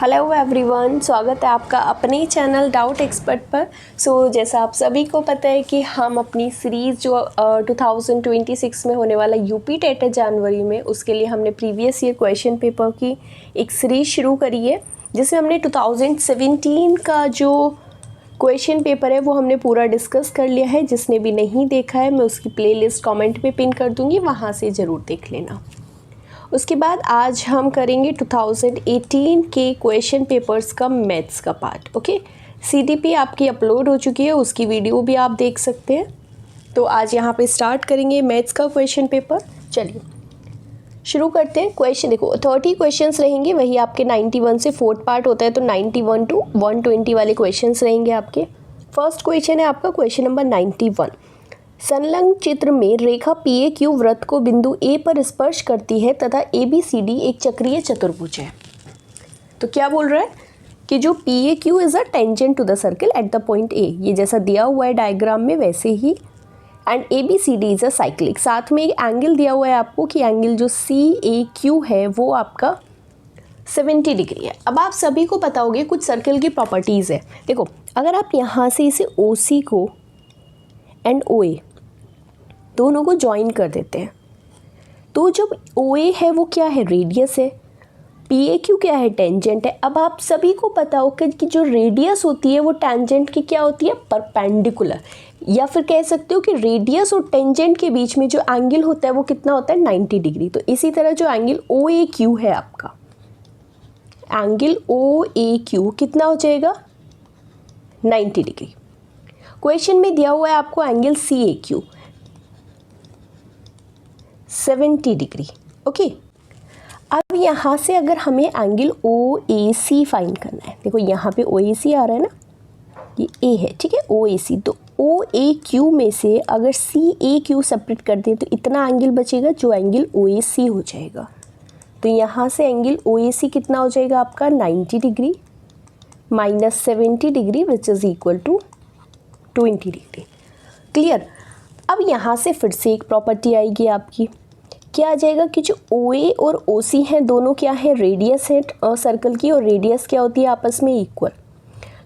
Hello everyone, स्वागत है आपका अपने चैनल डाउट एक्सपर्ट पर। जैसा आप सभी को पता है कि हम अपनी सीरीज़ जो 2026 में होने वाला यूपी टेट है जनवरी में, उसके लिए हमने प्रीवियस ईयर क्वेश्चन पेपर की एक सीरीज़ शुरू करी है, जिसमें हमने 2017 का जो क्वेश्चन पेपर है वो हमने पूरा डिस्कस कर लिया है। जिसने भी नहीं देखा है, मैं उसकी प्लेलिस्ट कमेंट में पिन कर दूँगी, वहाँ से ज़रूर देख लेना। उसके बाद आज हम करेंगे 2018 के क्वेश्चन पेपर्स का मैथ्स का पार्ट। ओके, सीडीपी आपकी अपलोड हो चुकी है, उसकी वीडियो भी आप देख सकते हैं। तो आज यहाँ पे स्टार्ट करेंगे मैथ्स का क्वेश्चन पेपर। चलिए शुरू करते हैं। क्वेश्चन देखो, 30 क्वेश्चंस रहेंगे, वही आपके 91 से फोर्थ पार्ट होता है, तो 91 to 120 वाले क्वेश्चंस रहेंगे आपके। फर्स्ट क्वेश्चन है आपका क्वेश्चन नंबर 91। संलग्न चित्र में रेखा PAQ वृत्त को बिंदु A पर स्पर्श करती है तथा ABCD एक चक्रीय चतुर्भुज है। तो क्या बोल रहा है कि जो PAQ is a tangent to the circle at the point A, ये जैसा दिया हुआ है डायग्राम में वैसे ही, and ABCD is a cyclic. साथ में एक एंगल दिया हुआ है आपको कि एंगल जो CAQ है वो आपका 70 डिग्री है। अब आप सभी को पता होगा कुछ सर्कल की प्रॉपर्टीज़ है। देखो, अगर आप यहाँ से इसे OC को एंड OA दोनों को ज्वाइन कर देते हैं, तो जब OA है वो क्या है, रेडियस है, PAQ क्या है, टेंजेंट है। अब आप सभी को पता होगा कि जो रेडियस होती है वो टेंजेंट की क्या होती है, परपेंडिकुलर, या फिर कह सकते हो कि रेडियस और टेंजेंट के बीच में जो एंगल होता है वो कितना होता है, 90 डिग्री। तो इसी तरह जो एंगल OAQ है आपका, एंगल OAQ कितना हो जाएगा, 90 डिग्री। क्वेश्चन में दिया हुआ है आपको एंगल CAQ 70 डिग्री। ओके, अब यहाँ से अगर हमें एंगल OAC फाइंड करना है, देखो यहाँ पे OAC आ रहा है ना, ये A है, ठीक है, OAC। तो OAQ में से अगर CAQ सेपरेट कर दें तो इतना एंगल बचेगा जो एंगल OAC हो जाएगा। तो यहाँ से एंगल OAC कितना हो जाएगा आपका, 90 degree minus 70 degree which is equal to 20 degree. Clear. अब यहाँ से फिर से एक प्रॉपर्टी आएगी आपकी, क्या आ जाएगा कि जो OA और OC हैं दोनों क्या है, रेडियस है सर्कल की, और रेडियस क्या होती है आपस में, इक्वल।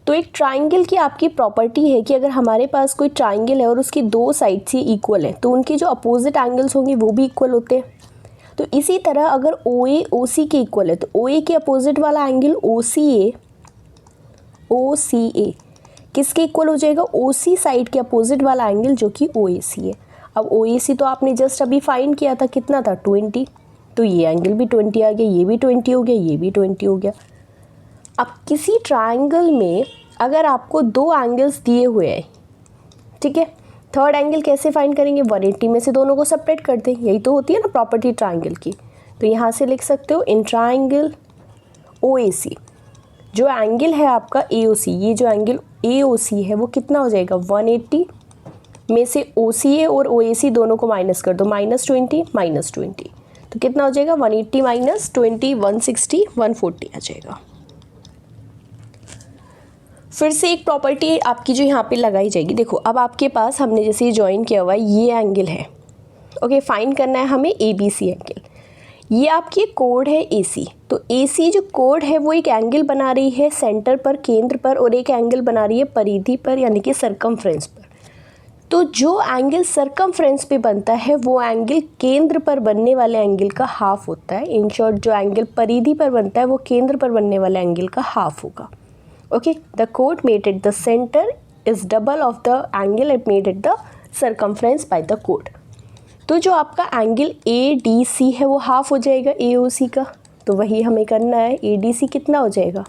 तो एक ट्राइंगल की आपकी प्रॉपर्टी है कि अगर हमारे पास कोई ट्राइंगल है और उसकी दो साइड्स ही इक्वल है तो उनके जो अपोजिट एंगल्स होंगे वो भी इक्वल होते हैं। तो इसी तरह अगर OA OC के इक्वल है तो OA के अपोजिट वाला एंगल OCA किसके इक्वल हो जाएगा, OC साइड के अपोजिट वाला एंगल जो कि OAC है। अब OAC तो आपने जस्ट अभी फाइंड किया था, कितना था, 20। तो ये एंगल भी 20 आ गया, ये भी 20 हो गया, ये भी 20 हो गया। अब किसी ट्रायंगल में अगर आपको दो एंगल्स दिए हुए हैं, ठीक है, थर्ड एंगल कैसे फाइंड करेंगे, 180 में से दोनों को सेपरेट कर दें, यही तो होती है ना प्रॉपर्टी ट्रायंगल की। तो यहाँ से लिख सकते हो इन ट्रायंगल OAC जो एंगल है आपका AOC, ये जो एंगल AOC है वो कितना हो जाएगा, 180 में से OCA और OAC दोनों को माइनस कर दो, -20 -20, तो कितना हो जाएगा, 180 माइनस 20 160 140 आ जाएगा। फिर से एक प्रॉपर्टी आपकी जो यहाँ पे लगाई जाएगी। देखो, अब आपके पास हमने जैसे ये ज्वाइन किया हुआ है, ये एंगल है, ओके, फाइंड करना है हमें ABC एंगल। ये आपकी कोड है AC। तो AC जो कोड है वो एक एंगल बना रही है सेंटर पर, केंद्र पर, और एक एंगल बना रही है परिधि पर, यानी कि सरकमफ्रेंस पर। तो जो एंगल सरकमफ्रेंस पे बनता है वो एंगल केंद्र पर बनने वाले एंगल का हाफ होता है। इन शॉर्ट, जो एंगल परिधि पर बनता है वो केंद्र पर बनने वाले एंगल का हाफ होगा। Okay, the code made at the centre is double of the angle it made at the circumference by the code. तो जो आपका एंगल ADC है वो हाफ हो जाएगा AOC का, तो वही हमें करना है। ADC कितना हो जाएगा,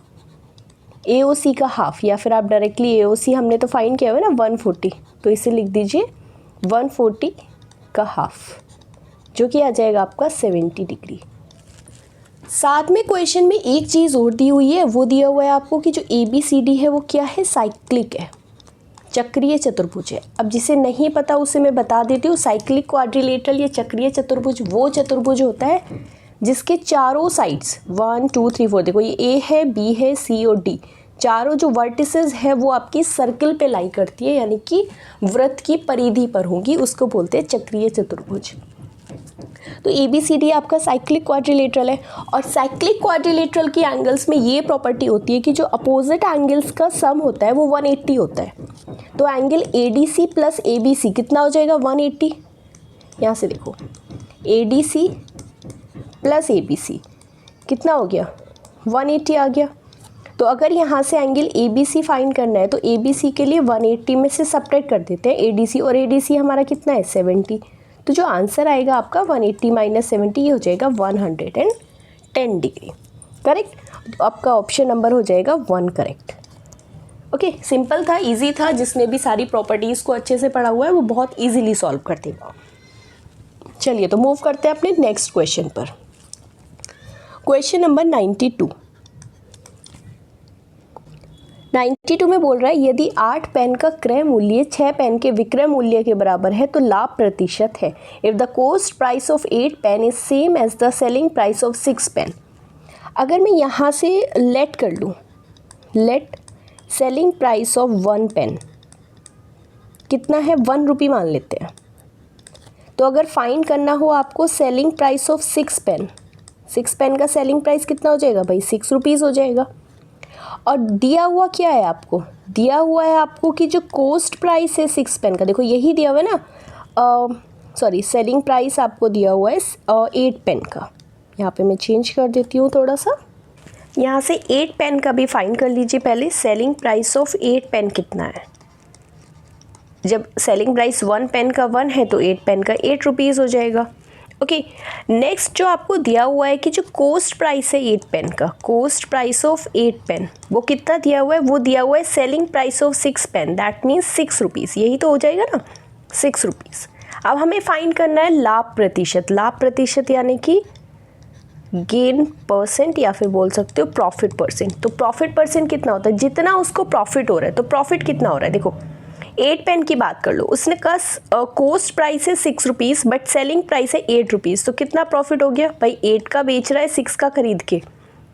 AOC का हाफ, या फिर आप डायरेक्टली AOC हमने तो फाइंड किया हुआ है ना 140, तो इसे लिख दीजिए 140 का हाफ, जो कि आ जाएगा आपका 70 डिग्री। साथ में क्वेश्चन में एक चीज़ और दी हुई है, वो दिया हुआ है आपको कि जो ABCD है वो क्या है, साइक्लिक है, चक्रीय चतुर्भुज है। अब जिसे नहीं पता उसे मैं बता देती हूँ, साइक्लिक क्वाड्रिलेटरल या चक्रीय चतुर्भुज वो चतुर्भुज होता है जिसके चारों साइड्स 1 2 3 4, देखो ये A है, B है, C और D, चारों जो वर्टिसेस है वो आपकी सर्कल पे लाई करती है, यानी कि वृत्त की परिधि पर होगी, उसको बोलते हैं चक्रीय चतुर्भुज। तो ABCD आपका साइक्लिक क्वाड्रिलेटरल है, और साइक्लिक क्वाड्रिलेटरल की एंगल्स में ये प्रॉपर्टी होती है कि जो अपोजिट एंगल्स का सम होता है वो 180 होता है। तो एंगल ADC प्लस ABC कितना हो जाएगा 180। यहाँ से देखो ADC प्लस ABC कितना हो गया 180 आ गया। तो अगर यहाँ से एंगल ABC फाइंड करना है तो ABC के लिए 180 में से सब्ट्रैक्ट कर देते हैं ADC, और ADC हमारा कितना है 70। तो जो आंसर आएगा आपका 180 माइनस 70 ये हो जाएगा 110 डिग्री। करेक्ट। तो आपका ऑप्शन नंबर हो जाएगा 1 करेक्ट। ओके, सिंपल था, इजी था। जिसने भी सारी प्रॉपर्टीज़ को अच्छे से पढ़ा हुआ है वो बहुत इजीली सॉल्व कर देगा। चलिए तो मूव करते हैं अपने नेक्स्ट क्वेश्चन पर। क्वेश्चन नंबर 92 में बोल रहा है यदि 8 पेन का क्रय मूल्य 6 पेन के विक्रय मूल्य के बराबर है तो लाभ प्रतिशत है। If the cost price of 8 pen is same as the selling price of 6 pen. अगर मैं यहाँ से लेट कर लूँ, let selling price of 1 pen कितना है 1 रुपी मान लेते हैं। तो अगर फाइंड करना हो आपको selling price of 6 pen, 6 pen का सेलिंग प्राइस कितना हो जाएगा भाई 6 रुपीज़ हो जाएगा। और दिया हुआ क्या है आपको, दिया हुआ है आपको कि जो कॉस्ट प्राइस है 6 पेन का, देखो यही दिया हुआ है ना, सॉरी सेलिंग प्राइस आपको दिया हुआ है 8 पेन का। यहाँ पे मैं चेंज कर देती हूँ थोड़ा सा, यहाँ से 8 पेन का भी फाइंड कर लीजिए पहले। सेलिंग प्राइस ऑफ 8 पेन कितना है, जब सेलिंग प्राइस 1 पेन का 1 है तो 8 पेन का 8 रुपीज़ हो जाएगा। ओके, नेक्स्ट जो आपको दिया हुआ है कि जो कॉस्ट प्राइस है 8 पेन का, कॉस्ट प्राइस ऑफ 8 पेन वो कितना दिया हुआ है, वो दिया हुआ है selling price of 6 pen, that means 6 rupees, यही तो हो जाएगा ना 6 रुपीज़। अब हमें फाइंड करना है लाभ प्रतिशत। लाभ प्रतिशत यानी कि गेन परसेंट या फिर बोल सकते हो प्रॉफिट परसेंट। तो प्रॉफिट परसेंट कितना होता है, जितना उसको प्रॉफिट हो रहा है। तो प्रॉफिट कितना हो रहा है, देखो 8 पेन की बात कर लो, उसने कॉस्ट प्राइस है 6 रुपीज़ बट सेलिंग प्राइस है 8 रुपीज़, तो कितना प्रॉफिट हो गया भाई, 8 का बेच रहा है 6 का खरीद के,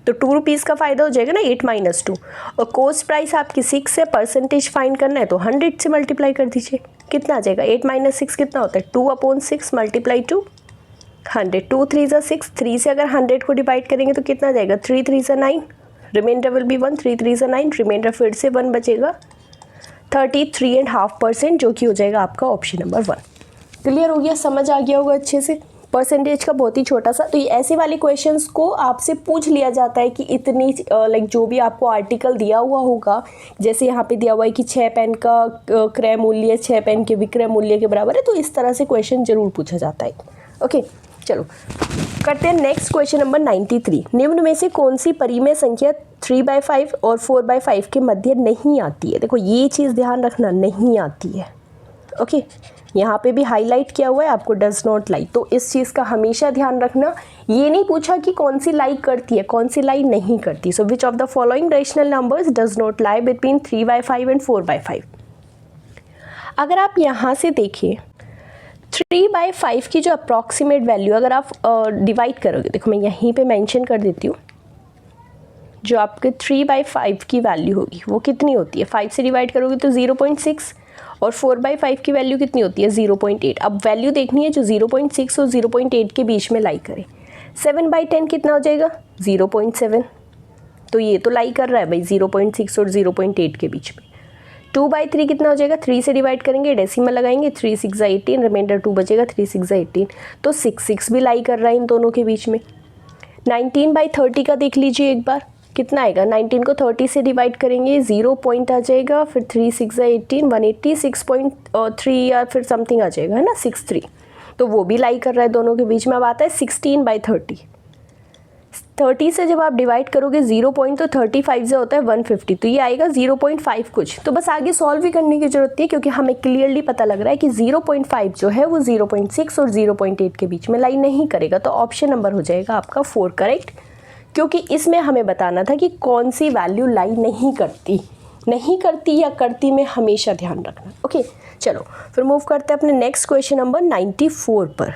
तो 2 रुपीज़ का फ़ायदा हो जाएगा ना 8 माइनस 2। और कॉस्ट प्राइस आपकी 6 है, परसेंटेज फाइंड करना है तो 100 से मल्टीप्लाई कर दीजिए, कितना आ जाएगा 8 माइनस 6 कितना होता है 2/6 मल्टीप्लाई 2 100, 2 3 ज़ा 6, 3 से अगर 100 को डिवाइड करेंगे तो कितना आ जाएगा 3 3 ज़ा 9, रिमाइंडर विल बी 1, 3 3 ज़ा 9, रिमाइंडर फिर से 1 बचेगा 33.5%, जो कि हो जाएगा आपका ऑप्शन नंबर 1। क्लियर हो गया, समझ आ गया होगा अच्छे से। परसेंटेज का बहुत ही छोटा सा, तो ये ऐसे वाले क्वेश्चंस को आपसे पूछ लिया जाता है कि इतनी लाइक जो भी आपको आर्टिकल दिया हुआ होगा, जैसे यहाँ पे दिया हुआ है कि 6 पेन का क्रय मूल्य 6 पेन के विक्रय मूल्य के बराबर है, तो इस तरह से क्वेश्चन जरूर पूछा जाता है। ओके, चलो करते हैं नेक्स्ट क्वेश्चन नंबर 93। निम्न में से कौन सी परिमेय संख्या 3/5 और 4/5 के मध्य नहीं आती है। देखो ये चीज़ ध्यान रखना, नहीं आती है। ओके, यहाँ पे भी हाईलाइट किया हुआ है आपको डज नॉट लाई, तो इस चीज़ का हमेशा ध्यान रखना। ये नहीं पूछा कि कौन सी लाई करती है, कौन सी लाई नहीं करती। So which of the following rational numbers does not lie between 3/5 and 4/5। अगर आप यहाँ से देखिए 3/5 की जो अप्रॉक्सीमेट वैल्यू अगर आप डिवाइड करोगे, देखो मैं यहीं पे मेंशन कर देती हूँ, जो आपके 3/5 की वैल्यू होगी वो कितनी होती है, 5 से डिवाइड करोगे तो 0.6, और 4/5 की वैल्यू कितनी होती है 0.8। अब वैल्यू देखनी है जो 0.6 और 0.8 के बीच में लाई करे। 7/10 कितना हो जाएगा 0.7, तो ये तो लाई कर रहा है भाई 0.6 और 0.8 के बीच में। 2/3 कितना हो जाएगा, 3 से डिवाइड करेंगे, डेसिमल लगाएंगे, 3 6 18, रिमाइंडर 2 बचेगा, 3 6 18, तो 6 भी लाई कर रहा है इन दोनों के बीच में। 19/30 का देख लीजिए एक बार, कितना आएगा, 19 को 30 से डिवाइड करेंगे 0 पॉइंट आ जाएगा, फिर 3 6 18, 186.3 या फिर समथिंग आ जाएगा, है ना 63, तो वो भी लाई कर रहा है दोनों के बीच में। अब आता है 16/30, 30 से जब आप डिवाइड करोगे 0 पॉइंट, तो 35 से होता है 150, तो ये आएगा 0.5 कुछ। तो बस आगे सॉल्व भी करने की जरूरत है क्योंकि हमें क्लियरली पता लग रहा है कि 0.5 जो है वो 0.6 और 0.8 के बीच में लाई नहीं करेगा, तो ऑप्शन नंबर हो जाएगा आपका 4 करेक्ट, क्योंकि इसमें हमें बताना था कि कौन सी वैल्यू लाई नहीं करती या करती में हमेशा ध्यान रखना। ओके, चलो फिर मूव करते हैं अपने नेक्स्ट क्वेश्चन नंबर 94 पर।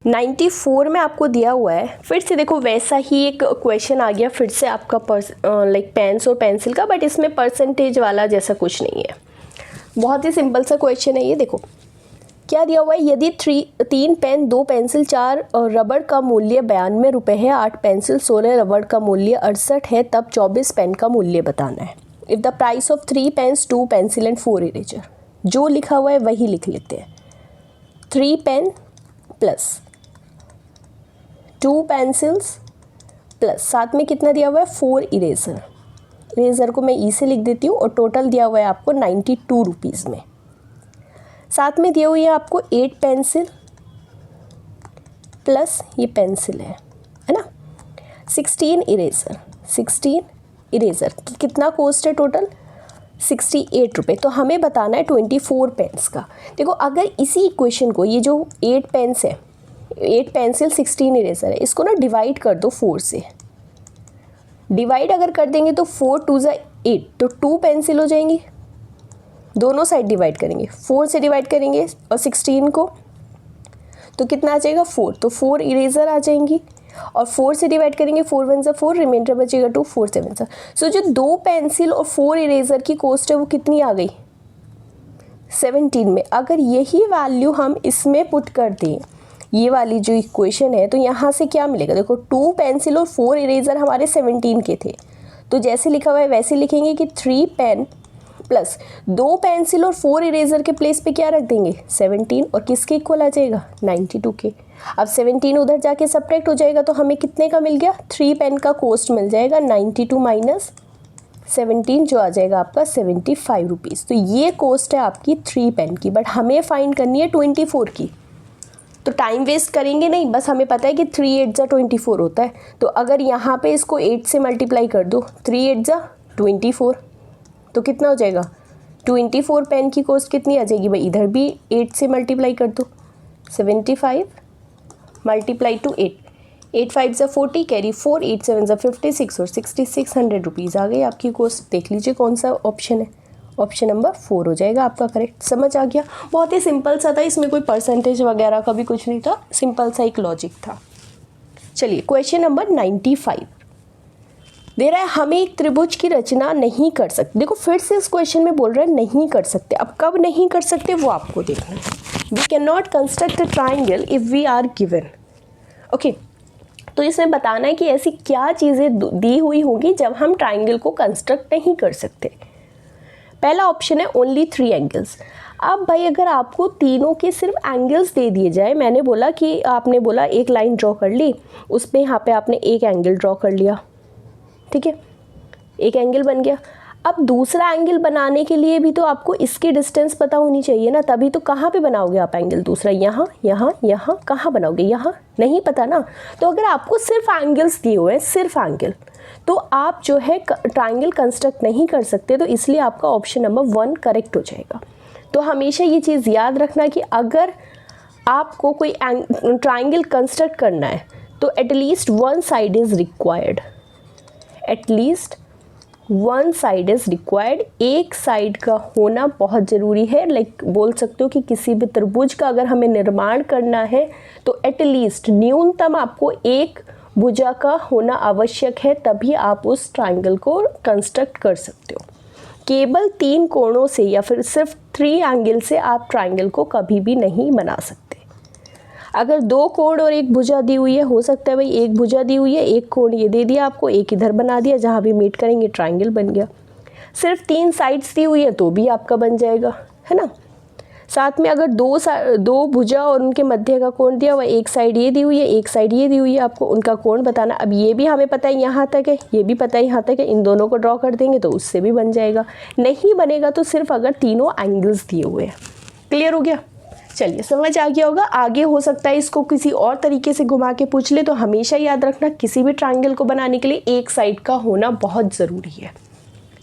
94 में आपको दिया हुआ है, फिर से देखो वैसा ही एक क्वेश्चन आ गया फिर से आपका लाइक पेन्स और पेंसिल का, बट इसमें परसेंटेज वाला जैसा कुछ नहीं है, बहुत ही सिंपल सा क्वेश्चन है ये। देखो क्या दिया हुआ है, यदि 3 पेन 2 पेंसिल 4 रबड़ का मूल्य 92 रुपये है, 8 पेंसिल 16 रबड़ का मूल्य 68 है, तब 24 पेन का मूल्य बताना है। If the price of 3 pens 2 pencil and 4 eraser, जो लिखा हुआ है वही लिख लेते हैं। 3 पेन प्लस 2 पेंसिल्स प्लस साथ में कितना दिया हुआ है 4 इरेजर। इरेजर को मैं ई से लिख देती हूँ और टोटल दिया हुआ है आपको 92 रुपीज़ में। साथ में दिए हुए है आपको 8 पेंसिल प्लस ये पेंसिल है ना, 16 इरेजर। 16 इरेजर कितना कॉस्ट है टोटल 68 रुपये। तो हमें बताना है 24 पेन्स का। देखो अगर इसी इक्वेशन को, ये जो 8 पेन्स है, 8 पेंसिल 16 इरेजर है, इसको ना डिवाइड कर दो 4 से। डिवाइड अगर कर देंगे तो 4 2 ज़ा 8, तो 2 पेंसिल हो जाएंगी। दोनों साइड डिवाइड करेंगे, 4 से डिवाइड करेंगे और 16 को, तो कितना आ जाएगा 4, तो 4 इरेजर आ जाएंगी। और 4 से डिवाइड करेंगे, 4 1 ज़ा 4, रिमाइंडर बचेगा 2, 4 7 ज़ा। सो जो 2 पेंसिल और 4 इरेजर की कॉस्ट है वो कितनी आ गई 17 में। अगर यही वैल्यू हम इसमें पुट कर दें, ये वाली जो इक्वेशन है, तो यहाँ से क्या मिलेगा, देखो 2 पेंसिल और 4 इरेजर हमारे 17 के थे, तो जैसे लिखा हुआ है वैसे लिखेंगे कि 3 पेन प्लस 2 पेंसिल और 4 इरेजर के प्लेस पे क्या रख देंगे 17, और किसके इक्वल आ जाएगा 92 के। अब 17 उधर जाके सब्ट्रैक्ट हो जाएगा, तो हमें कितने का मिल गया 3 पेन का कॉस्ट मिल जाएगा 92 माइनस 17, जो आ जाएगा आपका 75 रुपीज़। तो ये कॉस्ट है आपकी 3 पेन की, बट हमें फाइंड करनी है 24 की। तो टाइम वेस्ट करेंगे नहीं, बस हमें पता है कि 3 8 ज़ा 24 होता है। तो अगर यहाँ पे इसको 8 से मल्टीप्लाई कर दो, 3 8 ज़ा 24, तो कितना हो जाएगा 24 पेन की कॉस्ट कितनी आ जाएगी भाई, इधर भी 8 से मल्टीप्लाई कर दो, 75 मल्टीप्लाई टू 8, 8 5 ज़ा 40, कैरी 4, 8 7 ज़ा 56 और 6600 रुपीज़ आ गई आपकी कॉस्ट। देख लीजिए कौन सा ऑप्शन है, ऑप्शन नंबर 4 हो जाएगा आपका करेक्ट। समझ आ गया, बहुत ही सिंपल सा था, इसमें कोई परसेंटेज वगैरह का भी कुछ नहीं था, सिंपल सा एक लॉजिक था। चलिए क्वेश्चन नंबर 95 दे रहा है, हमें एक त्रिभुज की रचना नहीं कर सकते। देखो फिर से इस क्वेश्चन में बोल रहा है नहीं कर सकते। अब कब नहीं कर सकते वो आपको देखना है। We can not construct a triangle if we are given. Okay, तो इसमें बताना है कि ऐसी क्या चीज़ें दी हुई होंगी जब हम ट्राइंगल को कंस्ट्रक्ट नहीं कर सकते। पहला ऑप्शन है ओनली 3 एंगल्स। अब भाई अगर आपको तीनों के सिर्फ एंगल्स दे दिए जाए, मैंने बोला कि आपने बोला एक लाइन ड्रॉ कर ली, उसमें यहाँ पे आपने एक एंगल ड्रॉ कर लिया, ठीक है, एक एंगल बन गया। अब दूसरा एंगल बनाने के लिए भी तो आपको इसकी डिस्टेंस पता होनी चाहिए ना, तभी तो कहाँ पे बनाओगे आप एंगल दूसरा, यहाँ यहाँ यहाँ, कहाँ बनाओगे, यहाँ नहीं पता ना। तो अगर आपको सिर्फ एंगल्स दिए हुए हैं, सिर्फ एंगल, तो आप जो है ट्राइंगल कंस्ट्रक्ट नहीं कर सकते। तो इसलिए आपका ऑप्शन नंबर 1 करेक्ट हो जाएगा। तो हमेशा ये चीज़ याद रखना कि अगर आपको कोई ट्राइंगल कंस्ट्रक्ट करना है तो at least 1 side is required, at least 1 side is required. एक साइड का होना बहुत ज़रूरी है। लाइक बोल सकते हो कि किसी भी त्रिभुज का अगर हमें निर्माण करना है तो एटलीस्ट न्यूनतम आपको एक भुजा का होना आवश्यक है, तभी आप उस ट्राइंगल को कंस्ट्रक्ट कर सकते हो। केवल 3 कोणों से या फिर सिर्फ 3 एंगल से आप ट्राइंगल को कभी भी नहीं बना सकते। अगर 2 कोण और एक भुजा दी हुई है, हो सकता है भाई एक भुजा दी हुई है, एक कोण ये दे दिया आपको, एक इधर बना दिया, जहाँ भी मीट करेंगे ट्राइंगल बन गया। सिर्फ 3 साइड्स दी हुई है तो भी आपका बन जाएगा, है ना। साथ में अगर 2 भुजा और उनके मध्य का कोण दिया हुआ, एक साइड ये दी हुई है, एक साइड ये दी हुई है, आपको उनका कोण बताना। अब ये भी हमें पता है यहाँ तक है, ये भी पता है यहाँ तक है, इन दोनों को ड्रॉ कर देंगे तो उससे भी बन जाएगा। नहीं बनेगा तो सिर्फ अगर तीनों एंगल्स दिए हुए हैं। क्लियर हो गया, चलिए समझ आ गया होगा। आगे हो सकता है इसको किसी और तरीके से घुमा के पूछ ले, तो हमेशा याद रखना किसी भी ट्राइंगल को बनाने के लिए एक साइड का होना बहुत ज़रूरी है।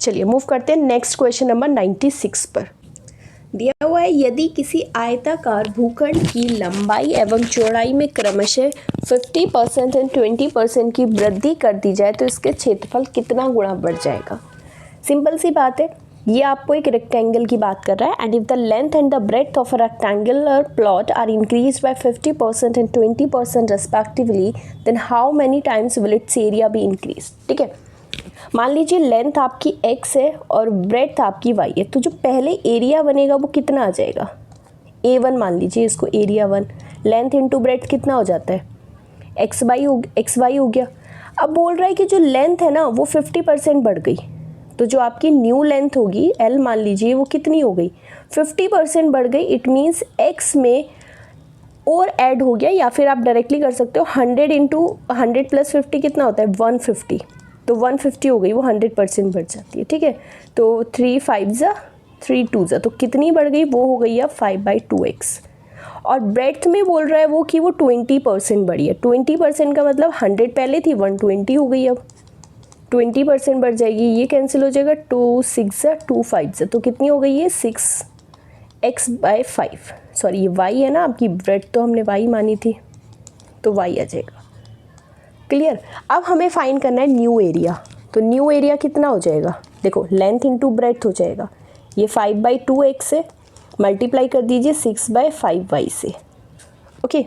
चलिए मूव करते हैं नेक्स्ट क्वेश्चन नंबर 96 पर। दिया हुआ है, यदि किसी आयताकार भूखंड की लंबाई एवं चौड़ाई में क्रमशः 50% एंड 20% की वृद्धि कर दी जाए तो इसके क्षेत्रफल कितना गुना बढ़ जाएगा। सिंपल सी बात है, ये आपको एक रेक्टेंगल की बात कर रहा है। And if the length and the breadth of a rectangular plot are increase by 50% and 20% respectively, then how many times will its area be increase. ठीक है, मान लीजिए लेंथ आपकी x है और ब्रेड्थ आपकी y है, तो जो पहले एरिया बनेगा वो कितना आ जाएगा, A1 मान लीजिए इसको, एरिया 1, लेंथ इंटू ब्रेथ कितना हो जाता है, एक्स वाई हो गया। अब बोल रहा है कि जो लेंथ है ना वो 50% बढ़ गई, तो जो आपकी न्यू लेंथ होगी L मान लीजिए वो कितनी हो गई, 50% बढ़ गई। इट मीन्स x में और ऐड हो गया, या फिर आप डायरेक्टली कर सकते हो 100 इंटू 100 प्लस 50 कितना होता है 150, तो 150 हो गई, वो 100% बढ़ जाती है। ठीक है, तो 3 5 ज़ा 3 2 ज़ा, तो कितनी बढ़ गई, वो हो गई अब 5/2x। और ब्रेड्थ में बोल रहा है वो कि वो 20% बढ़ी है। 20% का मतलब 100 पहले थी 120 हो गई, अब 20% बढ़ जाएगी, ये कैंसिल हो जाएगा, 2 6 ज़ा 2 5 ज़ा, तो कितनी हो गई है 6x/5। सॉरी ये y है ना आपकी, ब्रेड तो हमने y मानी थी, तो y आ जाएगा। क्लियर। अब हमें फाइंड करना है न्यू एरिया, तो न्यू एरिया कितना हो जाएगा, देखो लेंथ इंटू ब्रेथ हो जाएगा, ये 5/2x से मल्टीप्लाई कर दीजिए 6/5y से। ओके,